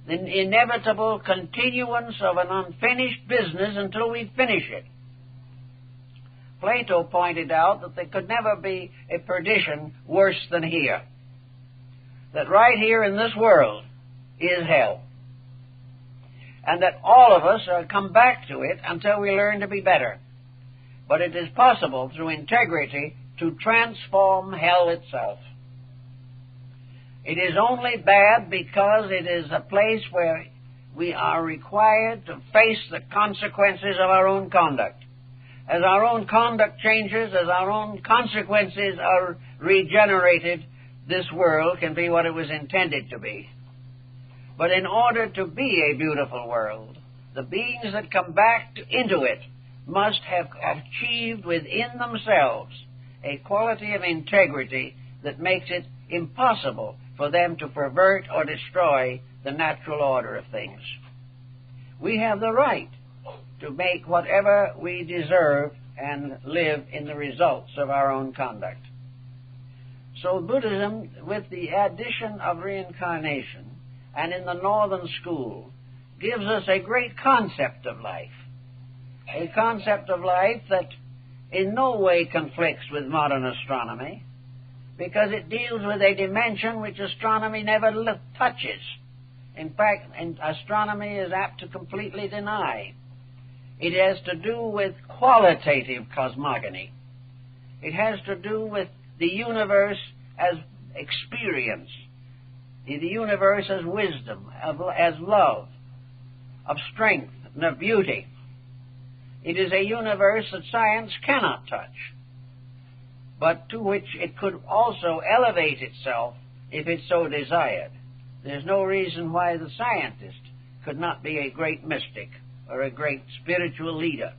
the inevitable continuance of an unfinished business until we finish it. Plato pointed out that there could never be a perdition worse than here, that right here in this world is hell, and that all of us are come back to it until we learn to be better. But it is possible through integrity to transform hell itself. It is only bad because it is a place where we are required to face the consequences of our own conduct. As our own conduct changes, as our own consequences are regenerated, this world can be what it was intended to be. But in order to be a beautiful world, the beings that come back into it must have achieved within themselves a quality of integrity that makes it impossible for them to pervert or destroy the natural order of things. We have the right to make whatever we deserve and live in the results of our own conduct. So Buddhism, with the addition of reincarnation, and in the Northern School, gives us a great concept of life, a concept of life that in no way conflicts with modern astronomy, because it deals with a dimension which astronomy never touches. In fact, astronomy is apt to completely deny. It has to do with qualitative cosmogony. It has to do with the universe as experience, the universe as wisdom, as love, of strength and of beauty. It is a universe that science cannot touch, but to which it could also elevate itself if it so desired. There's no reason why the scientist could not be a great mystic or a great spiritual leader,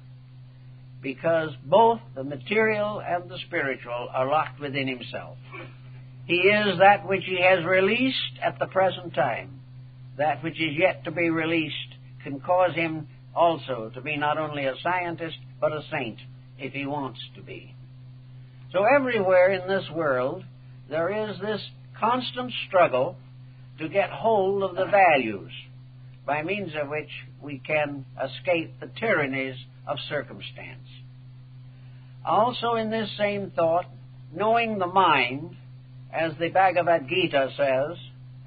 because both the material and the spiritual are locked within himself. He is that which he has released at the present time. That which is yet to be released can cause him also to be not only a scientist, but a saint, if he wants to be. So everywhere in this world, there is this constant struggle to get hold of the values by means of which we can escape the tyrannies of circumstance. Also in this same thought, knowing the mind, as the Bhagavad Gita says,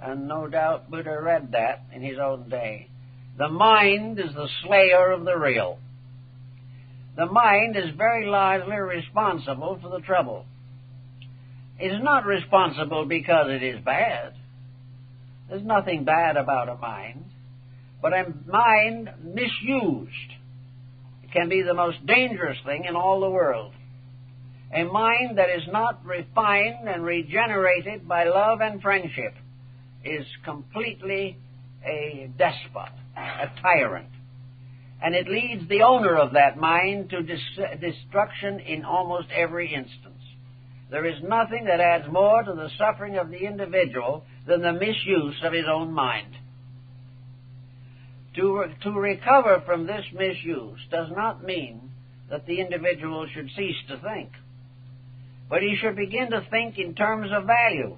and no doubt Buddha read that in his own day, the mind is the slayer of the real. The mind is very largely responsible for the trouble. It is not responsible because it is bad. There's nothing bad about a mind. But a mind misused can be the most dangerous thing in all the world. A mind that is not refined and regenerated by love and friendship is completely a despot, a tyrant. And it leads the owner of that mind to destruction in almost every instance. There is nothing that adds more to the suffering of the individual than the misuse of his own mind. To recover from this misuse does not mean that the individual should cease to think. But he should begin to think in terms of value.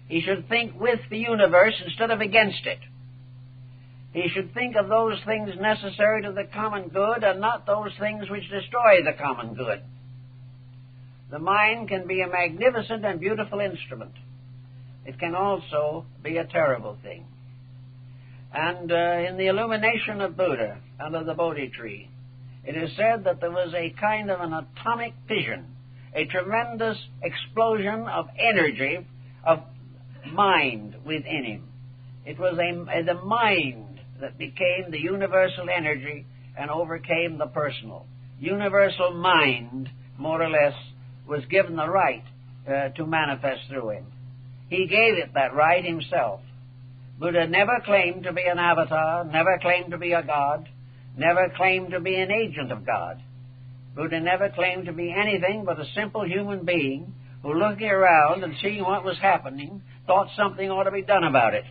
He should think with the universe instead of against it. He should think of those things necessary to the common good and not those things which destroy the common good. The mind can be a magnificent and beautiful instrument. It can also be a terrible thing. And in the illumination of Buddha under the Bodhi tree, it is said that there was a kind of an atomic fission, a tremendous explosion of energy, of mind within him. It was the mind that became the universal energy and overcame the personal. Universal mind, more or less, was given the right to manifest through him. He gave it that right himself. Buddha never claimed to be an avatar, never claimed to be a god, never claimed to be an agent of God. Buddha never claimed to be anything but a simple human being who, looking around and seeing what was happening, thought something ought to be done about it.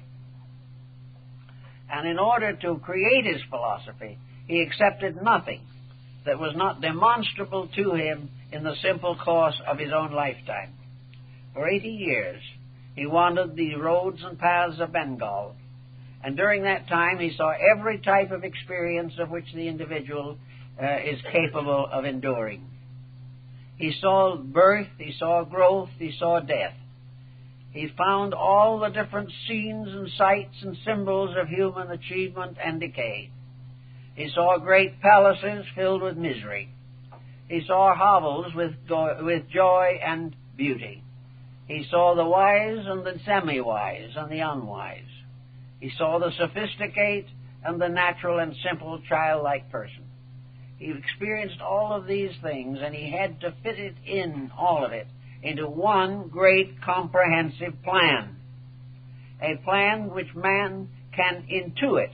And in order to create his philosophy, he accepted nothing that was not demonstrable to him in the simple course of his own lifetime. For 80 years, he wandered the roads and paths of Bengal, and during that time he saw every type of experience of which the individual is capable of enduring. He saw birth, he saw growth, he saw death. He found all the different scenes and sights and symbols of human achievement and decay. He saw great palaces filled with misery. He saw hovels with joy and beauty. He saw the wise and the semi-wise and the unwise. He saw the sophisticate and the natural and simple childlike person. He experienced all of these things, and he had to fit it in, all of it, into one great comprehensive plan. A plan which man can intuit.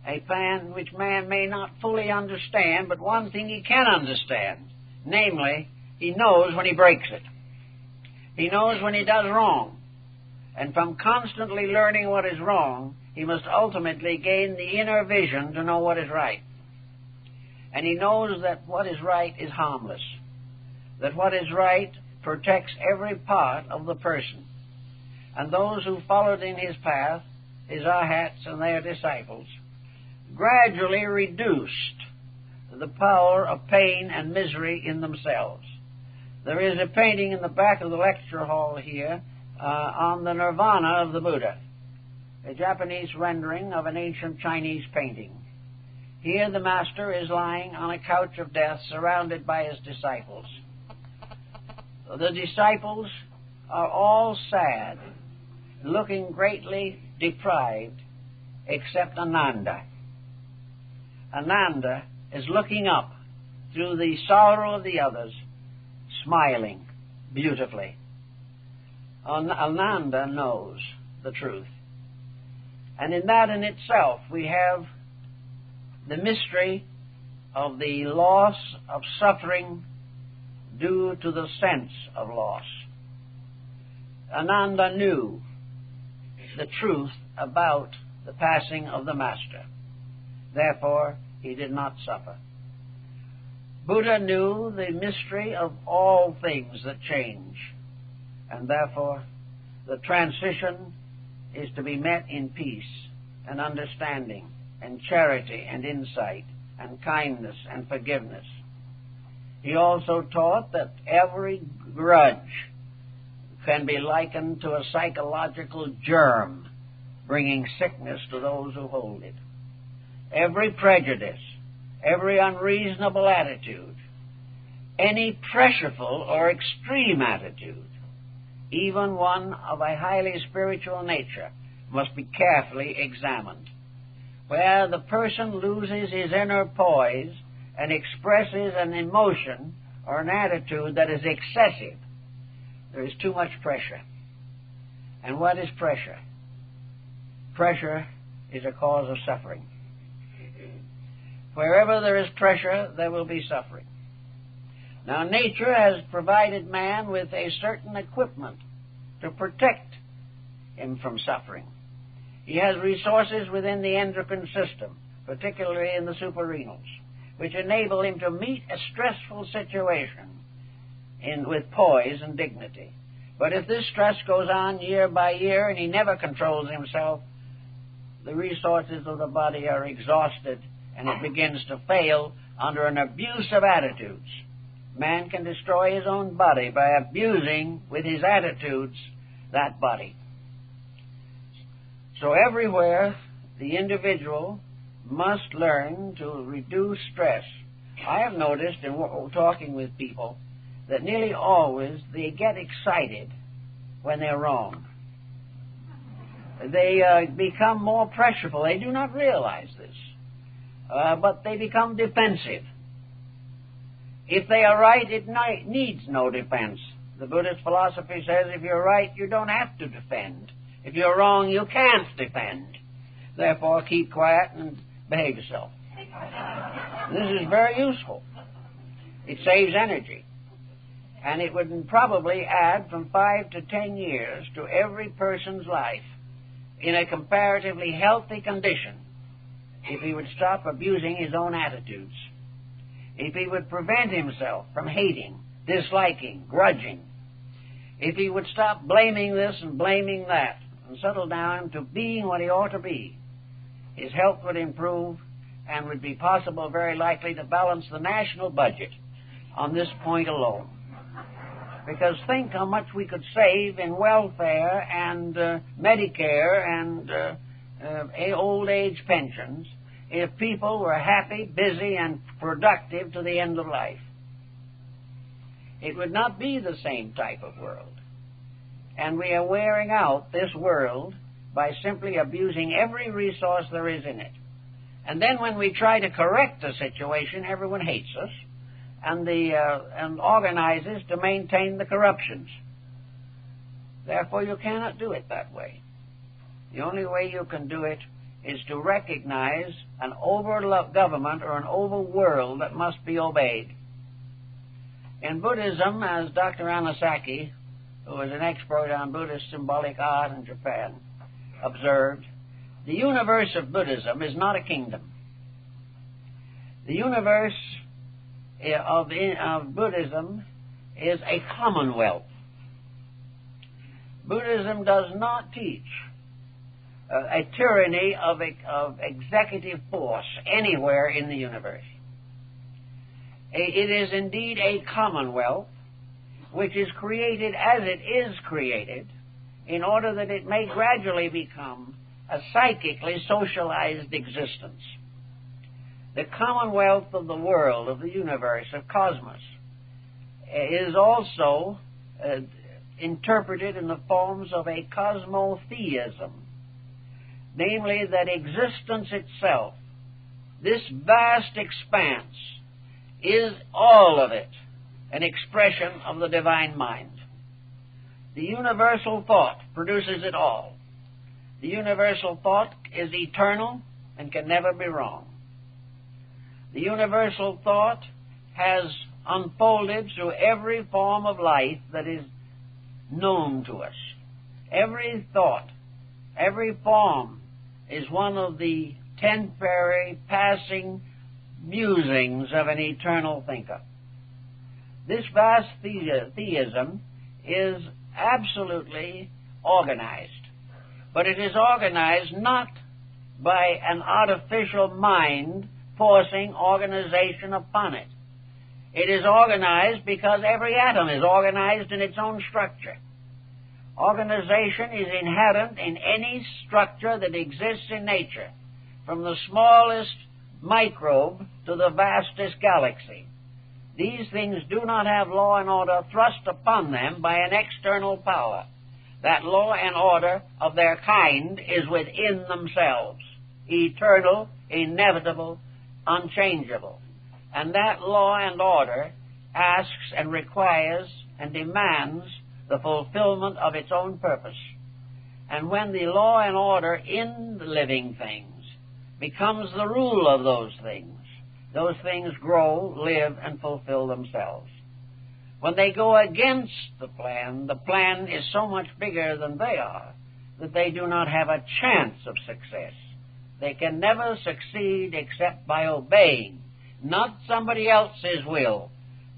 A plan which man may not fully understand, but one thing he can understand. Namely, he knows when he breaks it. He knows when he does wrong. And from constantly learning what is wrong, he must ultimately gain the inner vision to know what is right. And he knows that what is right is harmless. That what is right protects every part of the person. And those who followed in his path, his arhats and their disciples, gradually reduced the power of pain and misery in themselves. There is a painting in the back of the lecture hall here on the nirvana of the Buddha, a Japanese rendering of an ancient Chinese painting. Here the master is lying on a couch of death surrounded by his disciples. The disciples are all sad, looking greatly deprived, except Ananda. Ananda is looking up through the sorrow of the others, smiling beautifully. Ananda knows the truth. And in that in itself, we have the mystery of the loss of suffering due to the sense of loss. Ananda knew the truth about the passing of the Master. Therefore, he did not suffer. Buddha knew the mystery of all things that change, and therefore the transition is to be met in peace and understanding and charity and insight and kindness and forgiveness. He also taught that every grudge can be likened to a psychological germ, bringing sickness to those who hold it. Every prejudice, every unreasonable attitude, any pressureful or extreme attitude, even one of a highly spiritual nature, must be carefully examined. Where the person loses his inner poise and expresses an emotion or an attitude that is excessive, there is too much pressure. And what is pressure? Pressure is a cause of suffering. Wherever there is pressure, there will be suffering. Now, nature has provided man with a certain equipment to protect him from suffering. He has resources within the endocrine system, particularly in the suprarenals, which enable him to meet a stressful situation with poise and dignity. But if this stress goes on year by year and he never controls himself, the resources of the body are exhausted and it begins to fail under an abuse of attitudes. Man can destroy his own body by abusing with his attitudes that body. So everywhere the individual must learn to reduce stress. I have noticed in talking with people that nearly always they get excited when they're wrong. They become more pressureful. They do not realize this, but they become defensive. If they are right, it needs no defense. The Buddhist philosophy says if you're right, you don't have to defend. If you're wrong, you can't defend. Therefore, keep quiet and behave yourself. This is very useful. It saves energy. And it would probably add from 5 to 10 years to every person's life in a comparatively healthy condition if he would stop abusing his own attitudes. If he would prevent himself from hating, disliking, grudging. If he would stop blaming this and blaming that and settle down to being what he ought to be, his health would improve and would be possible, very likely, to balance the national budget on this point alone. Because think how much we could save in welfare and Medicare and old age pensions if people were happy, busy, and productive to the end of life. It would not be the same type of world. And we are wearing out this world by simply abusing every resource there is in it. And then when we try to correct the situation, everyone hates us and organizes to maintain the corruptions. Therefore, you cannot do it that way. The only way you can do it is to recognize an over-government or an over-world that must be obeyed. In Buddhism, as Dr. Anasaki, who was an expert on Buddhist symbolic art in Japan, observed, the universe of Buddhism is not a kingdom. The universe of Buddhism is a commonwealth. Buddhism does not teach a tyranny of executive force anywhere in the universe. It is indeed a commonwealth which is created as it is created in order that it may gradually become a psychically socialized existence. The commonwealth of the world, of the universe, of cosmos, is also interpreted in the forms of a cosmotheism, namely that existence itself, this vast expanse, is all of it an expression of the divine mind. The universal thought produces it all. The universal thought is eternal and can never be wrong. The universal thought has unfolded through every form of life that is known to us. Every thought, every form is one of the temporary passing musings of an eternal thinker. This vast theism is absolutely organized, but it is organized not by an artificial mind forcing organization upon it. It is organized because every atom is organized in its own structure. Organization is inherent in any structure that exists in nature, from the smallest microbe to the vastest galaxy. These things do not have law and order thrust upon them by an external power. That law and order of their kind is within themselves, eternal, inevitable, unchangeable. And that law and order asks and requires and demands the fulfillment of its own purpose. And when the law and order in the living things becomes the rule of those things grow, live, and fulfill themselves. When they go against the plan is so much bigger than they are that they do not have a chance of success. They can never succeed except by obeying, not somebody else's will,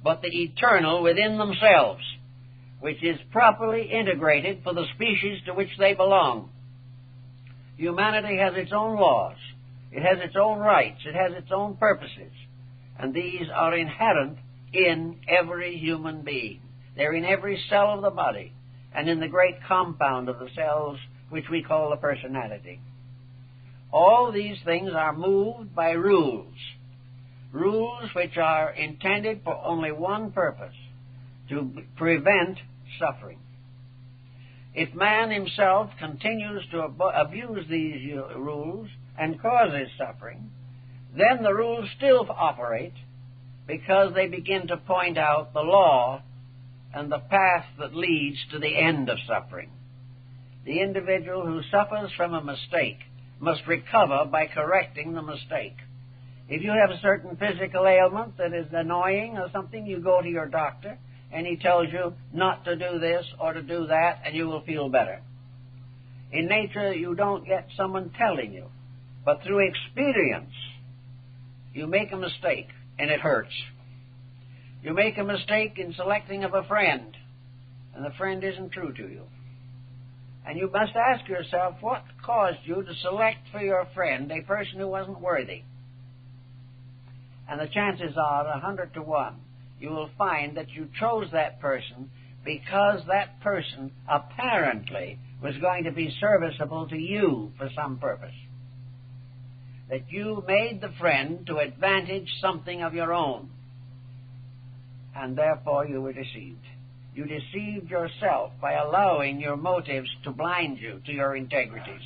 but the eternal within themselves, which is properly integrated for the species to which they belong. Humanity has its own laws. It has its own rights. It has its own purposes. And these are inherent in every human being. They're in every cell of the body and in the great compound of the cells which we call the personality. All these things are moved by rules which are intended for only one purpose, to prevent suffering. If man himself continues to abuse these rules and causes suffering, then the rules still operate because they begin to point out the law and the path that leads to the end of suffering. The individual who suffers from a mistake must recover by correcting the mistake. If you have a certain physical ailment that is annoying or something, you go to your doctor and he tells you not to do this or to do that, and you will feel better. In nature, you don't get someone telling you, but through experience, you make a mistake and it hurts. You make a mistake in selecting of a friend, and the friend isn't true to you. And you must ask yourself, what caused you to select for your friend a person who wasn't worthy? And the chances are 100 to 1. You will find that you chose that person because that person apparently was going to be serviceable to you for some purpose. That you made the friend to advantage something of your own, and therefore you were deceived. You deceived yourself by allowing your motives to blind you to your integrities.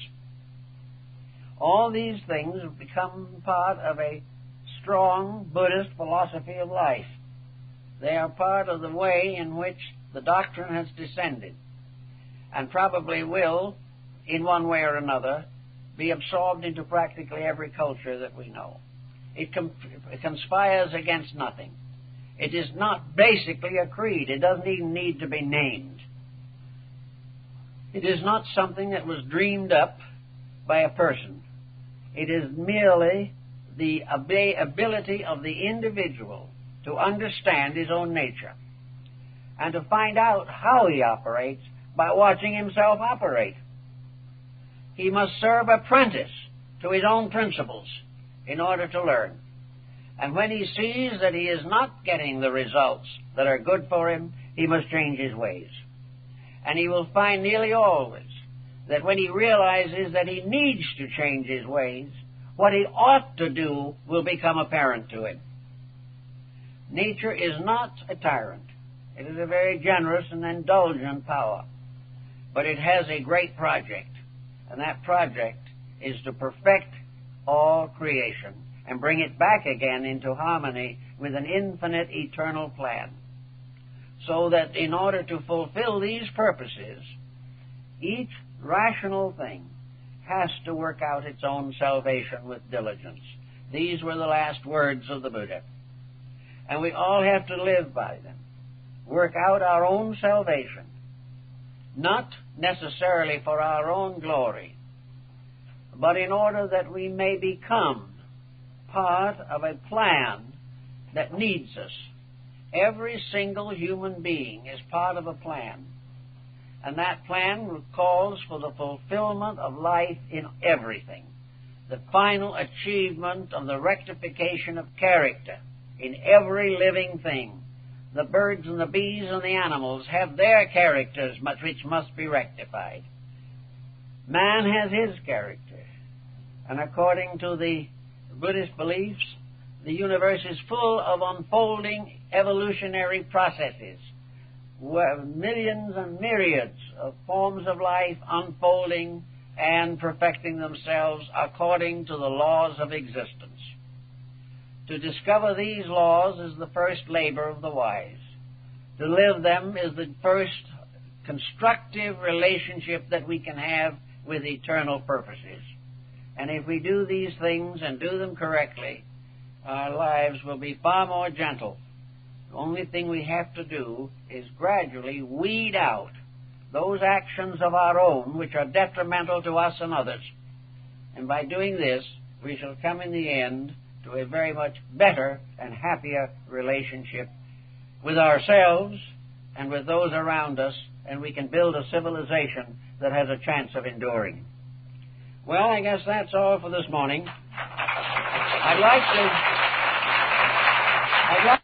All these things have become part of a strong Buddhist philosophy of life. They are part of the way in which the doctrine has descended, and probably will, in one way or another, be absorbed into practically every culture that we know. It conspires against nothing. It is not basically a creed. It doesn't even need to be named. It is not something that was dreamed up by a person. It is merely the ability of the individual to understand his own nature and to find out how he operates by watching himself operate. He must serve apprentice to his own principles in order to learn. And when he sees that he is not getting the results that are good for him, he must change his ways. And he will find nearly always that when he realizes that he needs to change his ways, what he ought to do will become apparent to him. Nature is not a tyrant. It is a very generous and indulgent power. But it has a great project, and that project is to perfect all creation and bring it back again into harmony with an infinite eternal plan. So that in order to fulfill these purposes, each rational thing has to work out its own salvation with diligence. These were the last words of the Buddha. And we all have to live by them. Work out our own salvation not necessarily for our own glory, but in order that we may become part of a plan that needs us. Every single human being is part of a plan, and that plan calls for the fulfillment of life in everything, the final achievement of the rectification of character in every living thing. The birds and the bees and the animals have their characters which must be rectified. Man has his character, and according to the Buddhist beliefs, the universe is full of unfolding evolutionary processes, where millions and myriads of forms of life unfolding and perfecting themselves according to the laws of existence. To discover these laws is the first labor of the wise. To live them is the first constructive relationship that we can have with eternal purposes. And if we do these things and do them correctly, our lives will be far more gentle. The only thing we have to do is gradually weed out those actions of our own which are detrimental to us and others. And by doing this, we shall come in the end to a very much better and happier relationship with ourselves and with those around us, and we can build a civilization that has a chance of enduring. Well, I guess that's all for this morning. I'd like